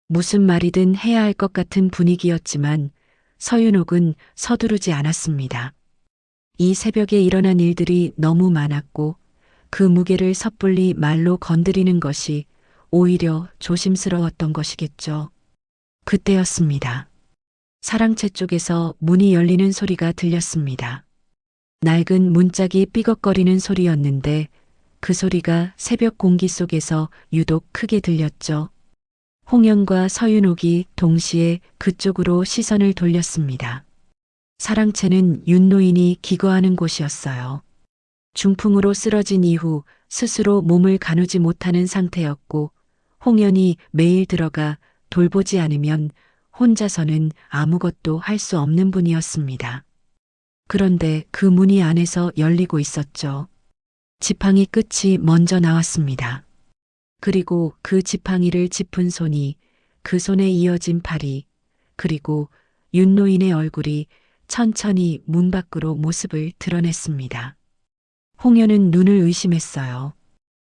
무슨 말이든 해야 할 것 같은 분위기였지만 서윤옥은 서두르지 않았습니다. 이 새벽에 일어난 일들이 너무 많았고 그 무게를 섣불리 말로 건드리는 것이 오히려 조심스러웠던 것이겠죠. 그때였습니다. 사랑채 쪽에서 문이 열리는 소리가 들렸습니다. 낡은 문짝이 삐걱거리는 소리였는데 그 소리가 새벽 공기 속에서 유독 크게 들렸죠. 홍연과 서윤옥이 동시에 그쪽으로 시선을 돌렸습니다. 사랑채는 윤노인이 기거하는 곳이었어요. 중풍으로 쓰러진 이후 스스로 몸을 가누지 못하는 상태였고 홍연이 매일 들어가 돌보지 않으면 혼자서는 아무것도 할 수 없는 분이었습니다. 그런데 그 문이 안에서 열리고 있었죠. 지팡이 끝이 먼저 나왔습니다. 그리고 그 지팡이를 짚은 손이, 그 손에 이어진 팔이, 그리고 윤노인의 얼굴이 천천히 문 밖으로 모습을 드러냈습니다. 홍연은 눈을 의심했어요.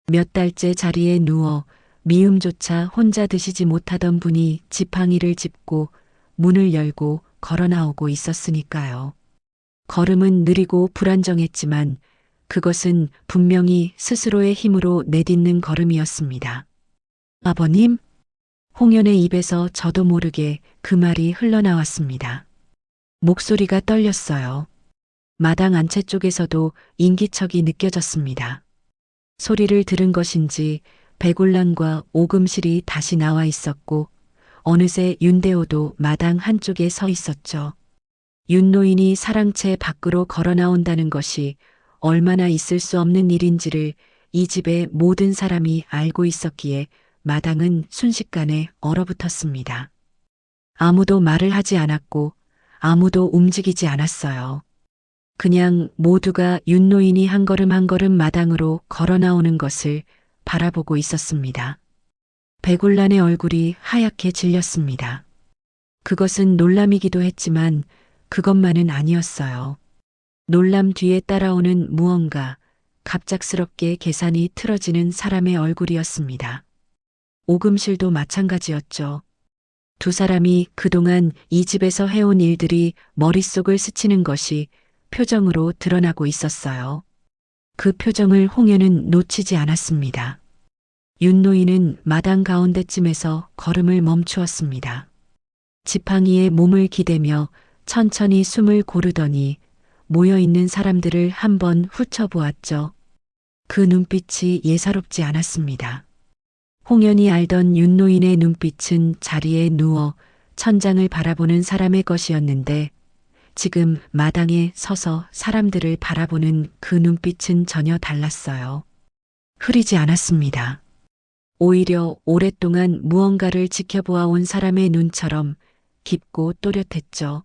몇 달째 자리에 누워 미음조차 혼자 드시지 못하던 분이 지팡이를 짚고 문을 열고 걸어 나오고 있었으니까요. 걸음은 느리고 불안정했지만 그것은 분명히 스스로의 힘으로 내딛는 걸음이었습니다. 아버님? 홍연의 입에서 저도 모르게 그 말이 흘러나왔습니다. 목소리가 떨렸어요. 마당 안채 쪽에서도 인기척이 느껴졌습니다. 소리를 들은 것인지 백올랑과 오금실이 다시 나와 있었고 어느새 윤대호도 마당 한쪽에 서 있었죠. 윤노인이 사랑채 밖으로 걸어 나온다는 것이 얼마나 있을 수 없는 일인지를 이 집의 모든 사람이 알고 있었기에 마당은 순식간에 얼어붙었습니다. 아무도 말을 하지 않았고 아무도 움직이지 않았어요. 그냥 모두가 윤노인이 한 걸음 한 걸음 마당으로 걸어 나오는 것을 바라보고 있었습니다. 백올란의 얼굴이 하얗게 질렸습니다. 그것은 놀람이기도 했지만 그것만은 아니었어요. 놀람 뒤에 따라오는 무언가, 갑작스럽게 계산이 틀어지는 사람의 얼굴이었습니다. 오금실도 마찬가지였죠. 두 사람이 그동안 이 집에서 해온 일들이 머릿속을 스치는 것이 표정으로 드러나고 있었어요. 그 표정을 홍연은 놓치지 않았습니다. 윤노인은 마당 가운데쯤에서 걸음을 멈추었습니다. 지팡이에 몸을 기대며 천천히 숨을 고르더니 모여있는 사람들을 한번 훑어보았죠. 그 눈빛이 예사롭지 않았습니다. 홍연이 알던 윤노인의 눈빛은 자리에 누워 천장을 바라보는 사람의 것이었는데 지금 마당에 서서 사람들을 바라보는 그 눈빛은 전혀 달랐어요. 흐리지 않았습니다. 오히려 오랫동안 무언가를 지켜보아 온 사람의 눈처럼 깊고 또렷했죠.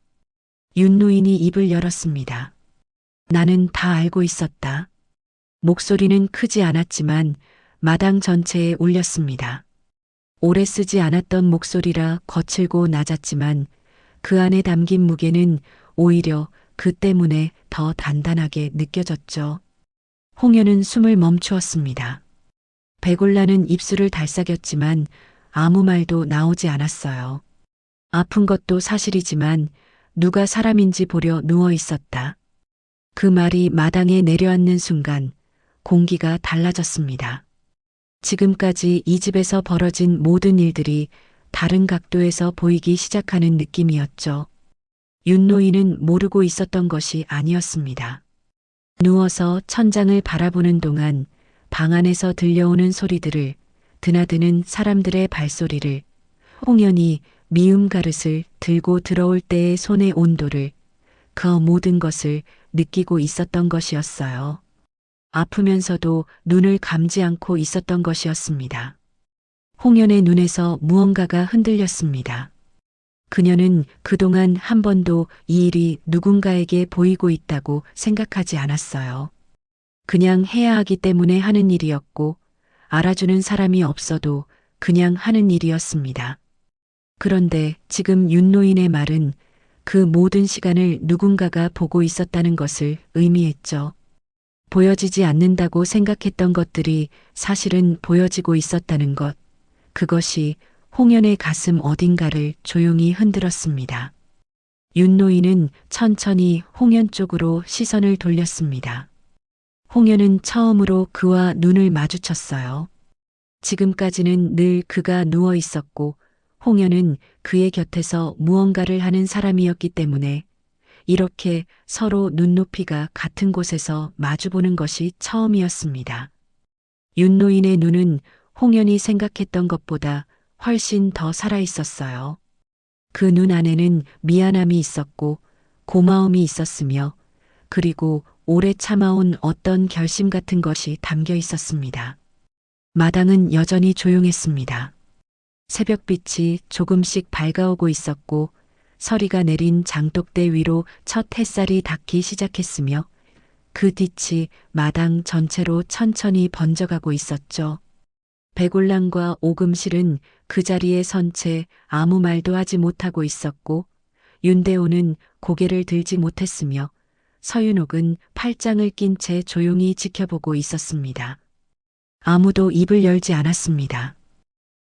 윤노인이 입을 열었습니다. 나는 다 알고 있었다. 목소리는 크지 않았지만 마당 전체에 울렸습니다. 오래 쓰지 않았던 목소리라 거칠고 낮았지만 그 안에 담긴 무게는 오히려 그 때문에 더 단단하게 느껴졌죠. 홍연은 숨을 멈추었습니다. 백올라는 입술을 달싹였지만 아무 말도 나오지 않았어요. 아픈 것도 사실이지만 누가 사람인지 보려 누워 있었다. 그 말이 마당에 내려앉는 순간 공기가 달라졌습니다. 지금까지 이 집에서 벌어진 모든 일들이 다른 각도에서 보이기 시작하는 느낌이었죠. 윤노인은 모르고 있었던 것이 아니었습니다. 누워서 천장을 바라보는 동안 방 안에서 들려오는 소리들을, 드나드는 사람들의 발소리를, 홍연이 미음 가릇을 들고 들어올 때의 손의 온도를, 그 모든 것을 느끼고 있었던 것이었어요. 아프면서도 눈을 감지 않고 있었던 것이었습니다. 홍연의 눈에서 무언가가 흔들렸습니다. 그녀는 그동안 한 번도 이 일이 누군가에게 보이고 있다고 생각하지 않았어요. 그냥 해야 하기 때문에 하는 일이었고 알아주는 사람이 없어도 그냥 하는 일이었습니다. 그런데 지금 윤노인의 말은 그 모든 시간을 누군가가 보고 있었다는 것을 의미했죠. 보여지지 않는다고 생각했던 것들이 사실은 보여지고 있었다는 것. 그것이 홍연의 가슴 어딘가를 조용히 흔들었습니다. 윤노인은 천천히 홍연 쪽으로 시선을 돌렸습니다. 홍연은 처음으로 그와 눈을 마주쳤어요. 지금까지는 늘 그가 누워 있었고 홍연은 그의 곁에서 무언가를 하는 사람이었기 때문에 이렇게 서로 눈높이가 같은 곳에서 마주보는 것이 처음이었습니다. 윤노인의 눈은 홍연이 생각했던 것보다 훨씬 더 살아있었어요. 그 눈 안에는 미안함이 있었고 고마움이 있었으며 그리고 오래 참아온 어떤 결심 같은 것이 담겨 있었습니다. 마당은 여전히 조용했습니다. 새벽빛이 조금씩 밝아오고 있었고 서리가 내린 장독대 위로 첫 햇살이 닿기 시작했으며 그 빛이 마당 전체로 천천히 번져가고 있었죠. 백올랑과 오금실은 그 자리에 선 채 아무 말도 하지 못하고 있었고 윤대호는 고개를 들지 못했으며 서윤옥은 팔짱을 낀 채 조용히 지켜보고 있었습니다. 아무도 입을 열지 않았습니다.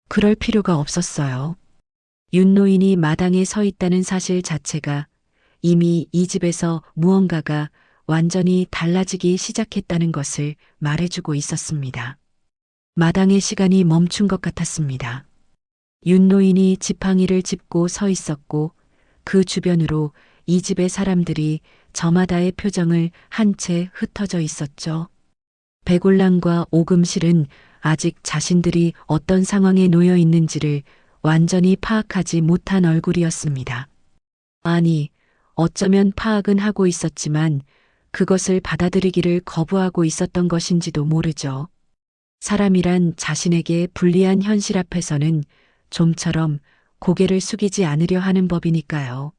그럴 필요가 없었어요. 윤노인이 마당에 서 있다는 사실 자체가 이미 이 집에서 무언가가 완전히 달라지기 시작했다는 것을 말해주고 있었습니다. 마당의 시간이 멈춘 것 같았습니다. 윤노인이 지팡이를 짚고 서 있었고 그 주변으로 이 집의 사람들이 저마다의 표정을 한 채 흩어져 있었죠. 백올랑과 오금실은 아직 자신들이 어떤 상황에 놓여 있는지를 완전히 파악하지 못한 얼굴이었습니다. 아니, 어쩌면 파악은 하고 있었지만 그것을 받아들이기를 거부하고 있었던 것인지도 모르죠. 사람이란 자신에게 불리한 현실 앞에서는 좀처럼 고개를 숙이지 않으려 하는 법이니까요.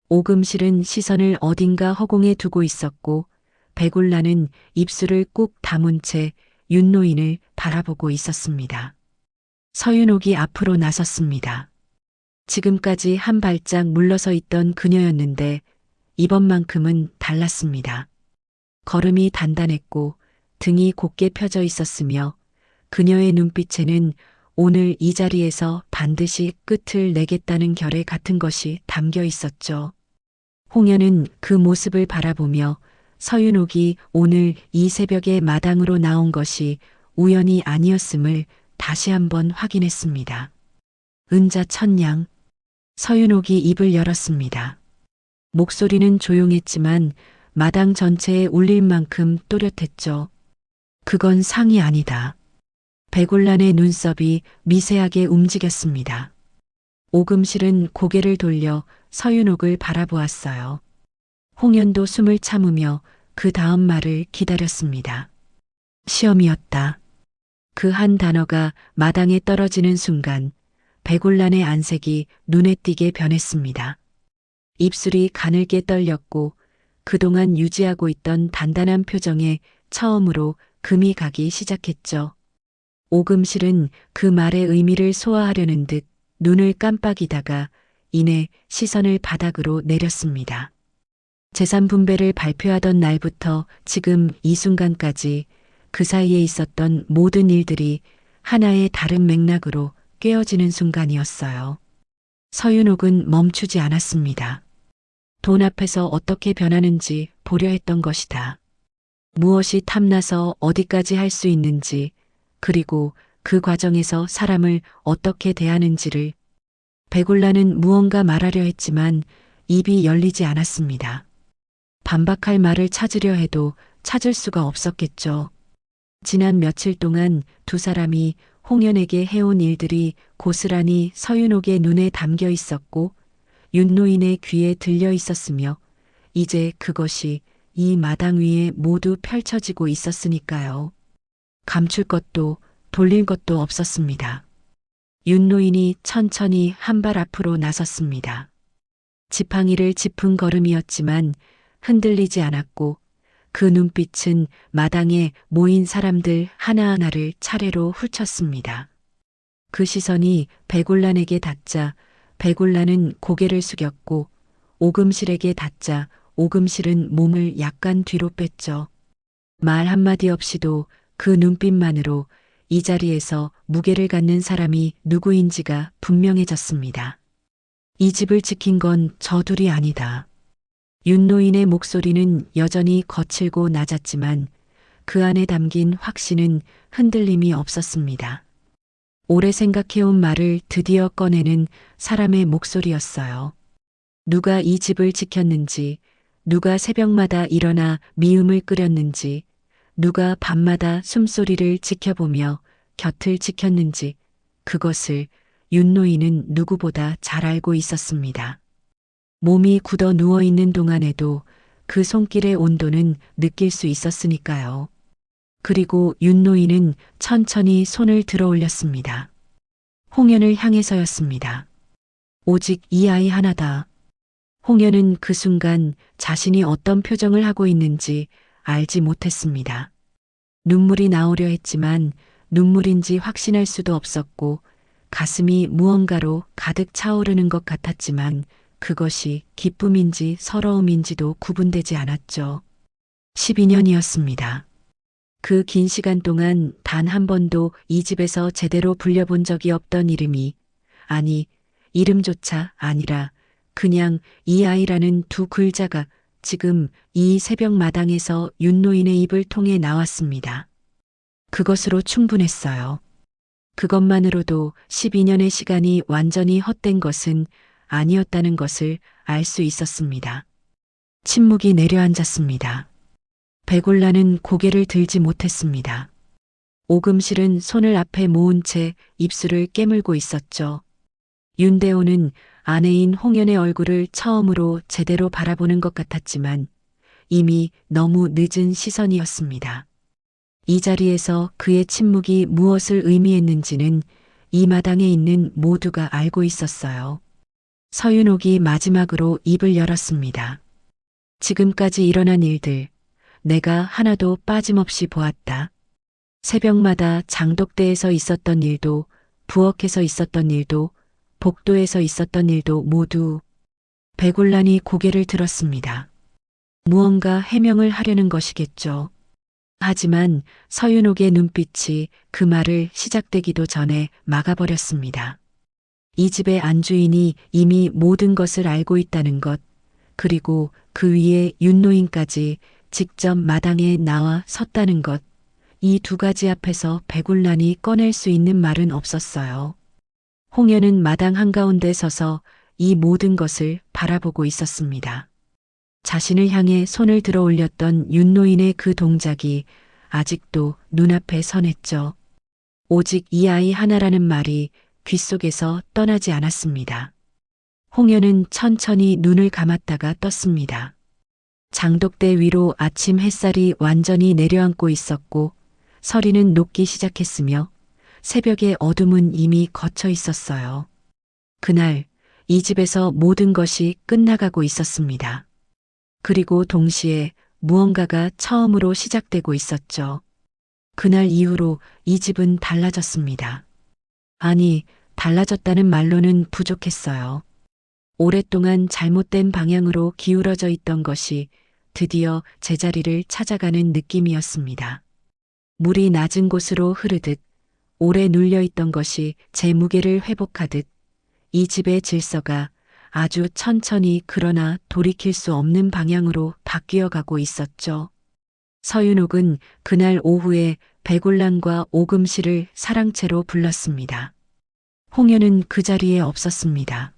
오금실은 시선을 어딘가 허공에 두고 있었고 백올라는 입술을 꾹 다문 채 윤노인을 바라보고 있었습니다. 서윤옥이 앞으로 나섰습니다. 지금까지 한 발짝 물러서 있던 그녀였는데 이번만큼은 달랐습니다. 걸음이 단단했고 등이 곧게 펴져 있었으며 그녀의 눈빛에는 오늘 이 자리에서 반드시 끝을 내겠다는 결의 같은 것이 담겨 있었죠. 홍연은 그 모습을 바라보며 서윤옥이 오늘 이 새벽에 마당으로 나온 것이 우연이 아니었음을 다시 한번 확인했습니다. 은자 천냥. 서윤옥이 입을 열었습니다. 목소리는 조용했지만 마당 전체에 울릴 만큼 또렷했죠. 그건 상이 아니다. 백울란의 눈썹이 미세하게 움직였습니다. 오금실은 고개를 돌려 서윤옥을 바라보았어요. 홍연도 숨을 참으며 그 다음 말을 기다렸습니다. 시험이었다. 그 한 단어가 마당에 떨어지는 순간 백울란의 안색이 눈에 띄게 변했습니다. 입술이 가늘게 떨렸고 그동안 유지하고 있던 단단한 표정에 처음으로 금이 가기 시작했죠. 오금실은 그 말의 의미를 소화하려는 듯 눈을 깜빡이다가 이내 시선을 바닥으로 내렸습니다. 재산 분배를 발표하던 날부터 지금 이 순간까지 그 사이에 있었던 모든 일들이 하나의 다른 맥락으로 꿰어지는 순간이었어요. 서윤옥은 멈추지 않았습니다. 돈 앞에서 어떻게 변하는지 보려 했던 것이다. 무엇이 탐나서 어디까지 할 수 있는지, 그리고 그 과정에서 사람을 어떻게 대하는지를. 백울란은 무언가 말하려 했지만 입이 열리지 않았습니다. 반박할 말을 찾으려 해도 찾을 수가 없었겠죠. 지난 며칠 동안 두 사람이 홍연에게 해온 일들이 고스란히 서윤옥의 눈에 담겨 있었고 윤노인의 귀에 들려 있었으며 이제 그것이 이 마당 위에 모두 펼쳐지고 있었으니까요. 감출 것도 돌릴 것도 없었습니다. 윤노인이 천천히 한 발 앞으로 나섰습니다. 지팡이를 짚은 걸음이었지만 흔들리지 않았고 그 눈빛은 마당에 모인 사람들 하나하나를 차례로 훑쳤습니다. 그 시선이 백울란에게 닿자 백울란은 고개를 숙였고 오금실에게 닿자 오금실은 몸을 약간 뒤로 뺐죠. 말 한마디 없이도 그 눈빛만으로 이 자리에서 무게를 갖는 사람이 누구인지가 분명해졌습니다. 이 집을 지킨 건 저 둘이 아니다. 윤노인의 목소리는 여전히 거칠고 낮았지만 그 안에 담긴 확신은 흔들림이 없었습니다. 오래 생각해온 말을 드디어 꺼내는 사람의 목소리였어요. 누가 이 집을 지켰는지, 누가 새벽마다 일어나 미음을 끓였는지, 누가 밤마다 숨소리를 지켜보며 곁을 지켰는지, 그것을 윤노인은 누구보다 잘 알고 있었습니다. 몸이 굳어 누워있는 동안에도 그 손길의 온도는 느낄 수 있었으니까요. 그리고 윤노인은 천천히 손을 들어 올렸습니다. 홍연을 향해서였습니다. 오직 이 아이 하나다. 홍연은 그 순간 자신이 어떤 표정을 하고 있는지 알지 못했습니다. 눈물이 나오려 했지만 눈물인지 확신할 수도 없었고 가슴이 무언가로 가득 차오르는 것 같았지만 그것이 기쁨인지 서러움인지도 구분되지 않았죠. 12년이었습니다. 그 긴 시간 동안 단 한 번도 이 집에서 제대로 불려본 적이 없던 이름이, 아니, 이름조차 아니라 그냥 이 아이라는 두 글자가 지금 이 새벽 마당에서 윤노인의 입을 통해 나왔습니다. 그것으로 충분했어요. 그것만으로도 12년의 시간이 완전히 헛된 것은 아니었다는 것을 알 수 있었습니다. 침묵이 내려앉았습니다. 백울란은 고개를 들지 못했습니다. 오금실은 손을 앞에 모은 채 입술을 깨물고 있었죠. 윤대호는 아내인 홍연의 얼굴을 처음으로 제대로 바라보는 것 같았지만 이미 너무 늦은 시선이었습니다. 이 자리에서 그의 침묵이 무엇을 의미했는지는 이 마당에 있는 모두가 알고 있었어요. 서윤옥이 마지막으로 입을 열었습니다. 지금까지 일어난 일들, 내가 하나도 빠짐없이 보았다. 새벽마다 장독대에서 있었던 일도, 부엌에서 있었던 일도, 복도에서 있었던 일도 모두. 백울란이 고개를 들었습니다. 무언가 해명을 하려는 것이겠죠. 하지만 서윤옥의 눈빛이 그 말을 시작되기도 전에 막아버렸습니다. 이 집의 안주인이 이미 모든 것을 알고 있다는 것, 그리고 그 위에 윤노인까지 직접 마당에 나와 섰다는 것, 이 두 가지 앞에서 백울란이 꺼낼 수 있는 말은 없었어요. 홍연은 마당 한가운데 서서 이 모든 것을 바라보고 있었습니다. 자신을 향해 손을 들어 올렸던 윤노인의 그 동작이 아직도 눈앞에 선했죠. 오직 이 아이 하나라는 말이 귓속에서 떠나지 않았습니다. 홍연은 천천히 눈을 감았다가 떴습니다. 장독대 위로 아침 햇살이 완전히 내려앉고 있었고 서리는 녹기 시작했으며 새벽의 어둠은 이미 걷혀 있었어요. 그날 이 집에서 모든 것이 끝나가고 있었습니다. 그리고 동시에 무언가가 처음으로 시작되고 있었죠. 그날 이후로 이 집은 달라졌습니다. 아니, 달라졌다는 말로는 부족했어요. 오랫동안 잘못된 방향으로 기울어져 있던 것이 드디어 제자리를 찾아가는 느낌이었습니다. 물이 낮은 곳으로 흐르듯 오래 눌려있던 것이 제 무게를 회복하듯 이 집의 질서가 아주 천천히 그러나 돌이킬 수 없는 방향으로 바뀌어 가고 있었죠. 서윤옥은 그날 오후에 백울란과 오금실을 사랑채로 불렀습니다. 홍연은 그 자리에 없었습니다.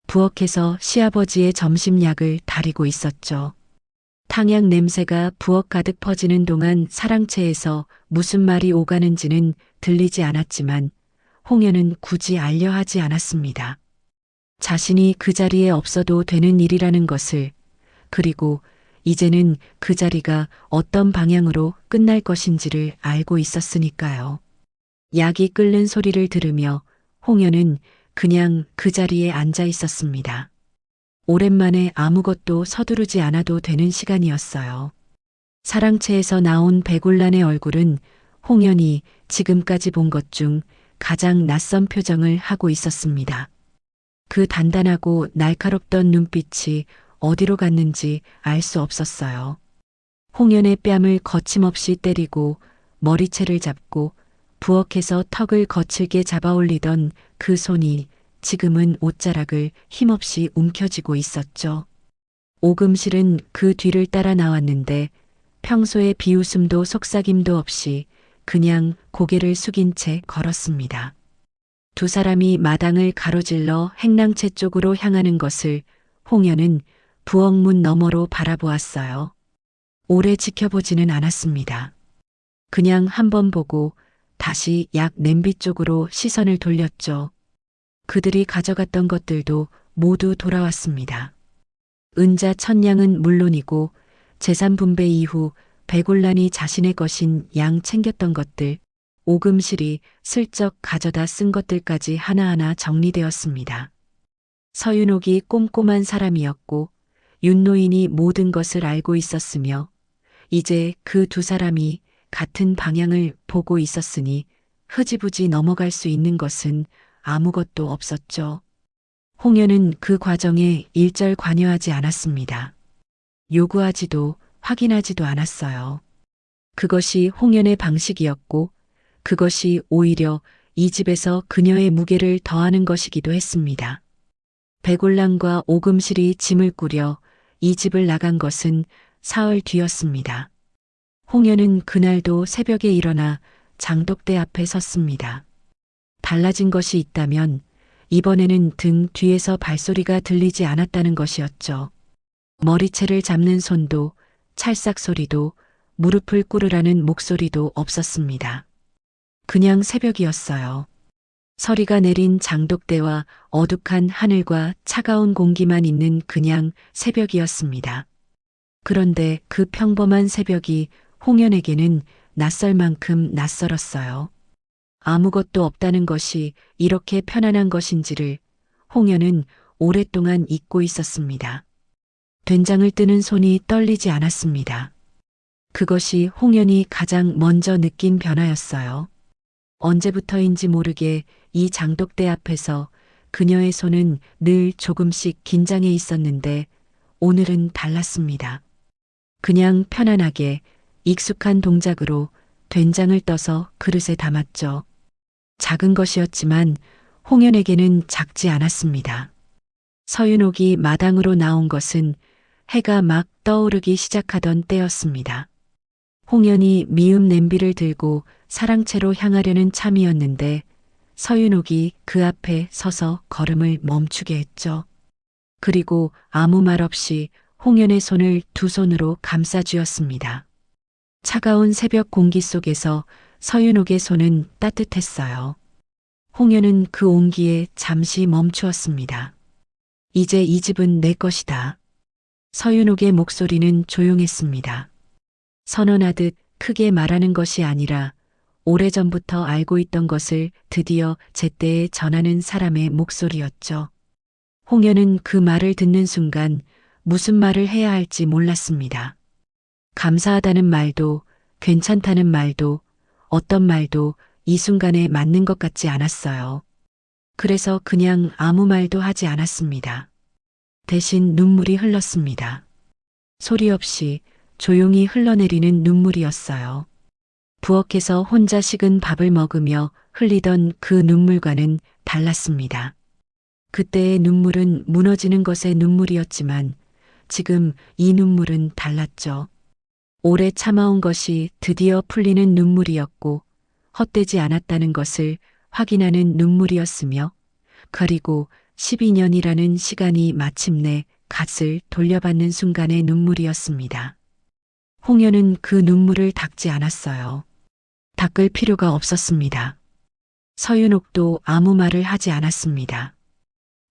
부엌에서 시아버지의 점심약을 다리고 있었죠. 탕약 냄새가 부엌 가득 퍼지는 동안 사랑채에서 무슨 말이 오가는지는 들리지 않았지만 홍연은 굳이 알려 하지 않았습니다. 자신이 그 자리에 없어도 되는 일이라는 것을, 그리고 이제는 그 자리가 어떤 방향으로 끝날 것인지를 알고 있었으니까요. 약이 끓는 소리를 들으며 홍연은 그냥 그 자리에 앉아 있었습니다. 오랜만에 아무것도 서두르지 않아도 되는 시간이었어요. 사랑채에서 나온 백울란의 얼굴은 홍연이 지금까지 본 것 중 가장 낯선 표정을 하고 있었습니다. 그 단단하고 날카롭던 눈빛이 어디로 갔는지 알 수 없었어요. 홍연의 뺨을 거침없이 때리고 머리채를 잡고 부엌에서 턱을 거칠게 잡아올리던 그 손이 지금은 옷자락을 힘없이 움켜쥐고 있었죠. 오금실은 그 뒤를 따라 나왔는데 평소의 비웃음도 속삭임도 없이 그냥 고개를 숙인 채 걸었습니다. 두 사람이 마당을 가로질러 행랑채 쪽으로 향하는 것을 홍연은 부엌문 너머로 바라보았어요. 오래 지켜보지는 않았습니다. 그냥 한번 보고 다시 약 냄비 쪽으로 시선을 돌렸죠. 그들이 가져갔던 것들도 모두 돌아왔습니다. 은자 천냥은 물론이고 재산 분배 이후 백울란이 자신의 것인 양 챙겼던 것들, 오금실이 슬쩍 가져다 쓴 것들까지 하나하나 정리되었습니다. 서윤옥이 꼼꼼한 사람이었고 윤노인이 모든 것을 알고 있었으며 이제 그 두 사람이 같은 방향을 보고 있었으니 흐지부지 넘어갈 수 있는 것은 아무것도 없었죠. 홍연은 그 과정에 일절 관여하지 않았습니다. 요구하지도 확인하지도 않았어요. 그것이 홍연의 방식이었고 그것이 오히려 이 집에서 그녀의 무게를 더하는 것이기도 했습니다. 백울란과 오금실이 짐을 꾸려 이 집을 나간 것은 사흘 뒤였습니다. 홍연은 그날도 새벽에 일어나 장독대 앞에 섰습니다. 달라진 것이 있다면 이번에는 등 뒤에서 발소리가 들리지 않았다는 것이었죠. 머리채를 잡는 손도 찰싹 소리도 무릎을 꿇으라는 목소리도 없었습니다. 그냥 새벽이었어요. 서리가 내린 장독대와 어둑한 하늘과 차가운 공기만 있는 그냥 새벽이었습니다. 그런데 그 평범한 새벽이 홍연에게는 낯설 만큼 낯설었어요. 아무것도 없다는 것이 이렇게 편안한 것인지를 홍연은 오랫동안 잊고 있었습니다. 된장을 뜨는 손이 떨리지 않았습니다. 그것이 홍연이 가장 먼저 느낀 변화였어요. 언제부터인지 모르게 이 장독대 앞에서 그녀의 손은 늘 조금씩 긴장해 있었는데 오늘은 달랐습니다. 그냥 편안하게 익숙한 동작으로 된장을 떠서 그릇에 담았죠. 작은 것이었지만 홍연에게는 작지 않았습니다. 서윤옥이 마당으로 나온 것은 해가 막 떠오르기 시작하던 때였습니다. 홍연이 미음 냄비를 들고 사랑채로 향하려는 참이었는데 서윤옥이 그 앞에 서서 걸음을 멈추게 했죠. 그리고 아무 말 없이 홍연의 손을 두 손으로 감싸 쥐었습니다. 차가운 새벽 공기 속에서 서윤옥의 손은 따뜻했어요. 홍연은 그 온기에 잠시 멈추었습니다. 이제 이 집은 내 것이다. 서윤옥의 목소리는 조용했습니다. 선언하듯 크게 말하는 것이 아니라 오래전부터 알고 있던 것을 드디어 제때에 전하는 사람의 목소리였죠. 홍연은 그 말을 듣는 순간 무슨 말을 해야 할지 몰랐습니다. 감사하다는 말도 괜찮다는 말도 어떤 말도 이 순간에 맞는 것 같지 않았어요. 그래서 그냥 아무 말도 하지 않았습니다. 대신 눈물이 흘렀습니다. 소리 없이 조용히 흘러내리는 눈물이었어요. 부엌에서 혼자 식은 밥을 먹으며 흘리던 그 눈물과는 달랐습니다. 그때의 눈물은 무너지는 것의 눈물이었지만 지금 이 눈물은 달랐죠. 오래 참아온 것이 드디어 풀리는 눈물이었고 헛되지 않았다는 것을 확인하는 눈물이었으며 그리고 12년이라는 시간이 마침내 갓을 돌려받는 순간의 눈물이었습니다. 홍연은 그 눈물을 닦지 않았어요. 닦을 필요가 없었습니다. 서윤옥도 아무 말을 하지 않았습니다.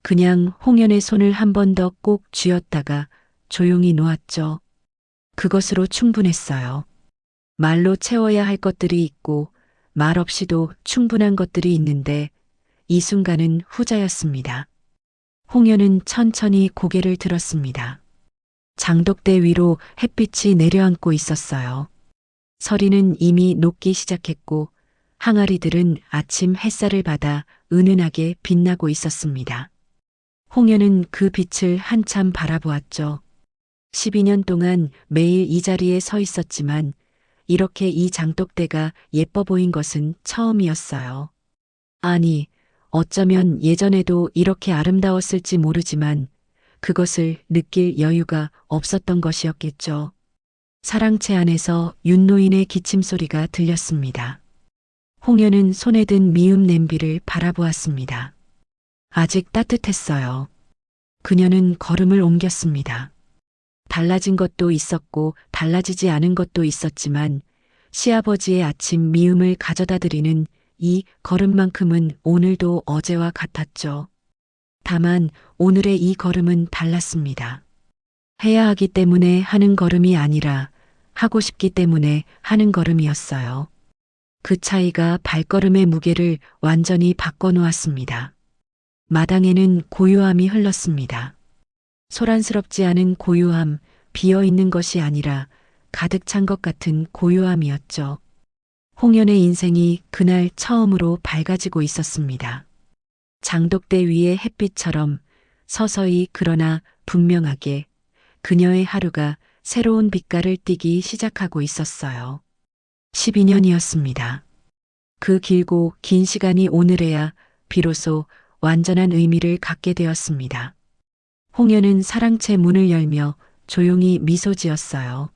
그냥 홍연의 손을 한 번 더 꼭 쥐었다가 조용히 놓았죠. 그것으로 충분했어요. 말로 채워야 할 것들이 있고 말 없이도 충분한 것들이 있는데 이 순간은 후자였습니다. 홍연은 천천히 고개를 들었습니다. 장독대 위로 햇빛이 내려앉고 있었어요. 서리는 이미 녹기 시작했고 항아리들은 아침 햇살을 받아 은은하게 빛나고 있었습니다. 홍연은 그 빛을 한참 바라보았죠. 12년 동안 매일 이 자리에 서 있었지만 이렇게 이 장독대가 예뻐 보인 것은 처음이었어요. 아니, 어쩌면 예전에도 이렇게 아름다웠을지 모르지만 그것을 느낄 여유가 없었던 것이었겠죠. 사랑채 안에서 윤노인의 기침 소리가 들렸습니다. 홍연은 손에 든 미음 냄비를 바라보았습니다. 아직 따뜻했어요. 그녀는 걸음을 옮겼습니다. 달라진 것도 있었고 달라지지 않은 것도 있었지만 시아버지의 아침 미음을 가져다 드리는 이 걸음만큼은 오늘도 어제와 같았죠. 다만 오늘의 이 걸음은 달랐습니다. 해야 하기 때문에 하는 걸음이 아니라 하고 싶기 때문에 하는 걸음이었어요. 그 차이가 발걸음의 무게를 완전히 바꿔놓았습니다. 마당에는 고요함이 흘렀습니다. 소란스럽지 않은 고요함, 비어있는 것이 아니라 가득 찬 것 같은 고요함이었죠. 홍연의 인생이 그날 처음으로 밝아지고 있었습니다. 장독대 위의 햇빛처럼 서서히 그러나 분명하게 그녀의 하루가 새로운 빛깔을 띠기 시작하고 있었어요. 12년이었습니다. 그 길고 긴 시간이 오늘에야 비로소 완전한 의미를 갖게 되었습니다. 홍연은 사랑채 문을 열며 조용히 미소 지었어요.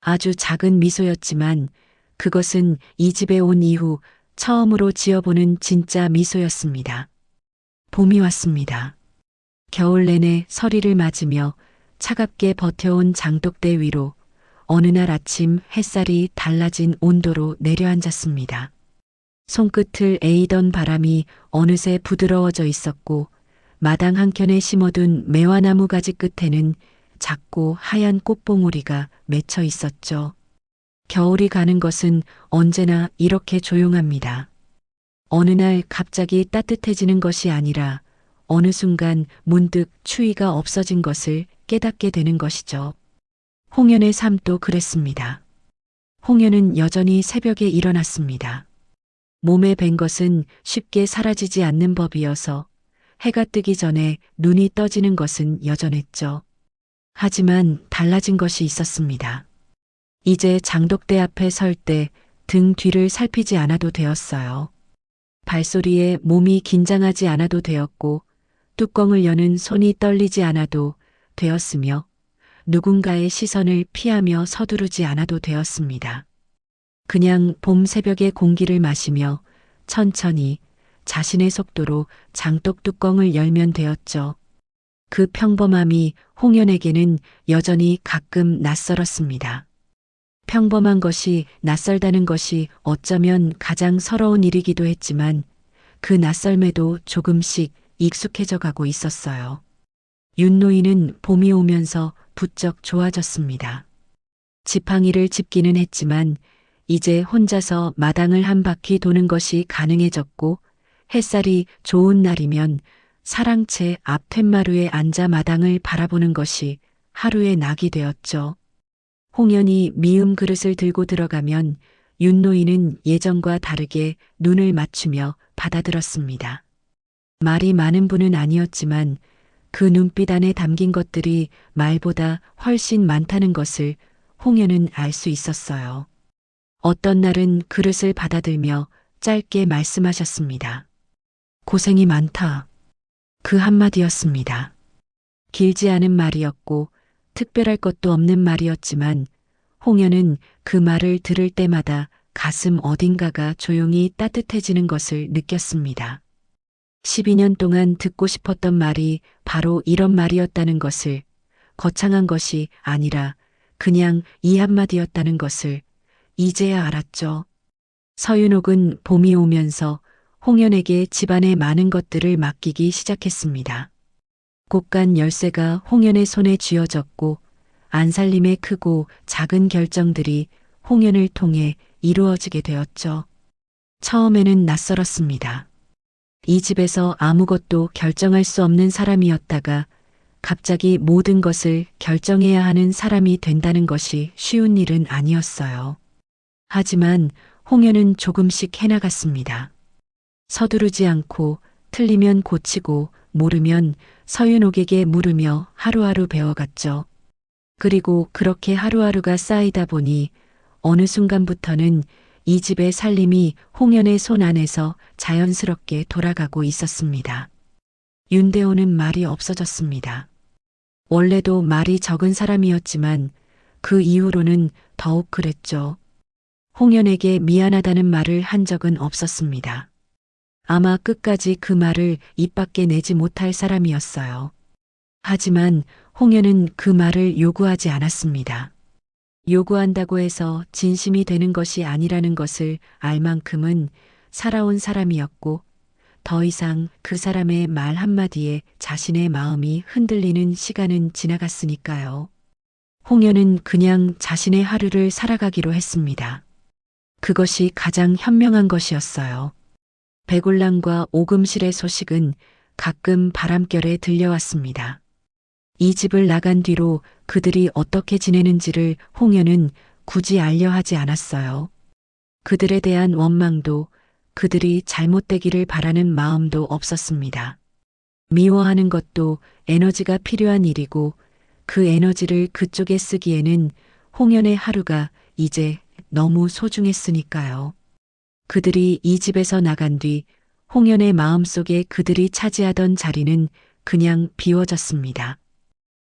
아주 작은 미소였지만 그것은 이 집에 온 이후 처음으로 지어보는 진짜 미소였습니다. 봄이 왔습니다. 겨울 내내 서리를 맞으며 차갑게 버텨온 장독대 위로 어느 날 아침 햇살이 달라진 온도로 내려앉았습니다. 손끝을 에이던 바람이 어느새 부드러워져 있었고 마당 한켠에 심어둔 매화나무 가지 끝에는 작고 하얀 꽃봉오리가 맺혀 있었죠. 겨울이 가는 것은 언제나 이렇게 조용합니다. 어느 날 갑자기 따뜻해지는 것이 아니라 어느 순간 문득 추위가 없어진 것을 깨닫게 되는 것이죠. 홍연의 삶도 그랬습니다. 홍연은 여전히 새벽에 일어났습니다. 몸에 밴 것은 쉽게 사라지지 않는 법이어서 해가 뜨기 전에 눈이 떠지는 것은 여전했죠. 하지만 달라진 것이 있었습니다. 이제 장독대 앞에 설 때 등 뒤를 살피지 않아도 되었어요. 발소리에 몸이 긴장하지 않아도 되었고 뚜껑을 여는 손이 떨리지 않아도 되었으며 누군가의 시선을 피하며 서두르지 않아도 되었습니다. 그냥 봄 새벽의 공기를 마시며 천천히 자신의 속도로 장독 뚜껑을 열면 되었죠. 그 평범함이 홍연에게는 여전히 가끔 낯설었습니다. 평범한 것이 낯설다는 것이 어쩌면 가장 서러운 일이기도 했지만 그 낯설매도 조금씩 익숙해져 가고 있었어요. 윤노인은 봄이 오면서 부쩍 좋아졌습니다. 지팡이를 짚기는 했지만 이제 혼자서 마당을 한 바퀴 도는 것이 가능해졌고 햇살이 좋은 날이면 사랑채 앞 툇마루에 앉아 마당을 바라보는 것이 하루의 낙이 되었죠. 홍연이 미음 그릇을 들고 들어가면 윤노인은 예전과 다르게 눈을 맞추며 받아들었습니다. 말이 많은 분은 아니었지만 그 눈빛 안에 담긴 것들이 말보다 훨씬 많다는 것을 홍연은 알 수 있었어요. 어떤 날은 그릇을 받아들며 짧게 말씀하셨습니다. 고생이 많다. 그 한마디였습니다. 길지 않은 말이었고 특별할 것도 없는 말이었지만 홍연은 그 말을 들을 때마다 가슴 어딘가가 조용히 따뜻해지는 것을 느꼈습니다. 12년 동안 듣고 싶었던 말이 바로 이런 말이었다는 것을, 거창한 것이 아니라 그냥 이 한마디였다는 것을 이제야 알았죠. 서윤옥은 봄이 오면서 홍연에게 집안의 많은 것들을 맡기기 시작했습니다. 곳간 열쇠가 홍연의 손에 쥐어졌고 안살림의 크고 작은 결정들이 홍연을 통해 이루어지게 되었죠. 처음에는 낯설었습니다. 이 집에서 아무것도 결정할 수 없는 사람이었다가 갑자기 모든 것을 결정해야 하는 사람이 된다는 것이 쉬운 일은 아니었어요. 하지만 홍연은 조금씩 해나갔습니다. 서두르지 않고 틀리면 고치고 모르면 서윤옥에게 물으며 하루하루 배워갔죠. 그리고 그렇게 하루하루가 쌓이다 보니 어느 순간부터는 이 집의 살림이 홍연의 손 안에서 자연스럽게 돌아가고 있었습니다. 윤대호는 말이 없어졌습니다. 원래도 말이 적은 사람이었지만 그 이후로는 더욱 그랬죠. 홍연에게 미안하다는 말을 한 적은 없었습니다. 아마 끝까지 그 말을 입 밖에 내지 못할 사람이었어요. 하지만 홍연은 그 말을 요구하지 않았습니다. 요구한다고 해서 진심이 되는 것이 아니라는 것을 알 만큼은 살아온 사람이었고 더 이상 그 사람의 말 한마디에 자신의 마음이 흔들리는 시간은 지나갔으니까요. 홍연은 그냥 자신의 하루를 살아가기로 했습니다. 그것이 가장 현명한 것이었어요. 백울랑과 오금실의 소식은 가끔 바람결에 들려왔습니다. 이 집을 나간 뒤로 그들이 어떻게 지내는지를 홍연은 굳이 알려 하지 않았어요. 그들에 대한 원망도 그들이 잘못되기를 바라는 마음도 없었습니다. 미워하는 것도 에너지가 필요한 일이고 그 에너지를 그쪽에 쓰기에는 홍연의 하루가 이제 너무 소중했으니까요. 그들이 이 집에서 나간 뒤 홍연의 마음속에 그들이 차지하던 자리는 그냥 비워졌습니다.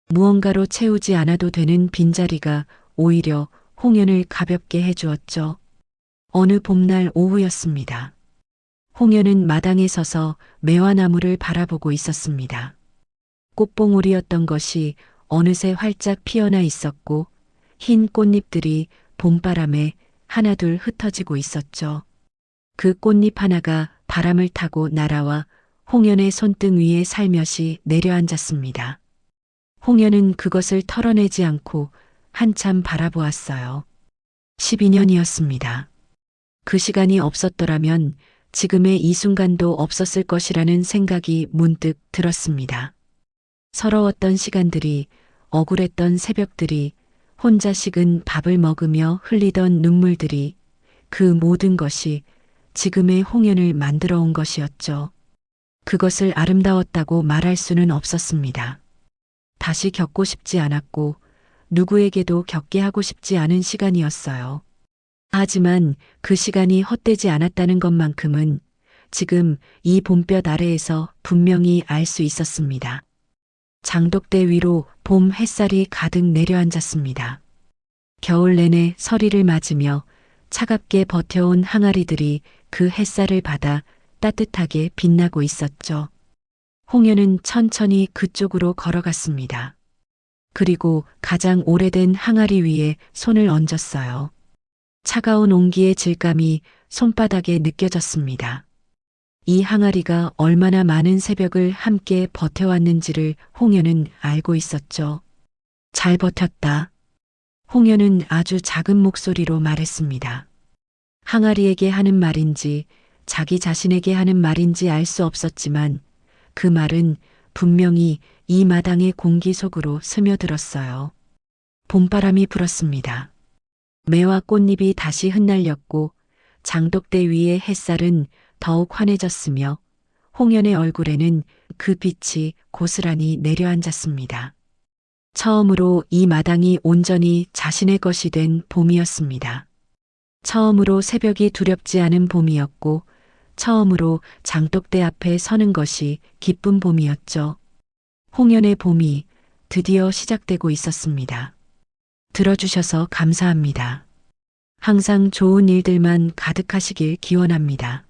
무언가로 채우지 않아도 되는 빈자리가 오히려 홍연을 가볍게 해주었죠. 어느 봄날 오후였습니다. 홍연은 마당에 서서 매화나무를 바라보고 있었습니다. 꽃봉오리였던 것이 어느새 활짝 피어나 있었고 흰 꽃잎들이 봄바람에 하나둘 흩어지고 있었죠. 그 꽃잎 하나가 바람을 타고 날아와 홍연의 손등 위에 살며시 내려앉았습니다. 홍연은 그것을 털어내지 않고 한참 바라보았어요. 12년이었습니다. 그 시간이 없었더라면 지금의 이 순간도 없었을 것이라는 생각이 문득 들었습니다. 서러웠던 시간들이, 억울했던 새벽들이, 혼자 식은 밥을 먹으며 흘리던 눈물들이, 그 모든 것이 지금의 홍연을 만들어 온 것이었죠. 그것을 아름다웠다고 말할 수는 없었습니다. 다시 겪고 싶지 않았고 누구에게도 겪게 하고 싶지 않은 시간이었어요. 하지만 그 시간이 헛되지 않았다는 것만큼은 지금 이 봄볕 아래에서 분명히 알 수 있었습니다. 장독대 위로 봄 햇살이 가득 내려앉았습니다. 겨울 내내 서리를 맞으며 차갑게 버텨온 항아리들이 그 햇살을 받아 따뜻하게 빛나고 있었죠. 홍연은 천천히 그쪽으로 걸어갔습니다. 그리고 가장 오래된 항아리 위에 손을 얹었어요. 차가운 온기의 질감이 손바닥에 느껴졌습니다. 이 항아리가 얼마나 많은 새벽을 함께 버텨왔는지를 홍연은 알고 있었죠. 잘 버텼다. 홍연은 아주 작은 목소리로 말했습니다. 항아리에게 하는 말인지 자기 자신에게 하는 말인지 알 수 없었지만 그 말은 분명히 이 마당의 공기 속으로 스며들었어요. 봄바람이 불었습니다. 매와 꽃잎이 다시 흩날렸고 장독대 위의 햇살은 더욱 환해졌으며 홍연의 얼굴에는 그 빛이 고스란히 내려앉았습니다. 처음으로 이 마당이 온전히 자신의 것이 된 봄이었습니다. 처음으로 새벽이 두렵지 않은 봄이었고 처음으로 장독대 앞에 서는 것이 기쁜 봄이었죠. 홍연의 봄이 드디어 시작되고 있었습니다. 들어주셔서 감사합니다. 항상 좋은 일들만 가득하시길 기원합니다.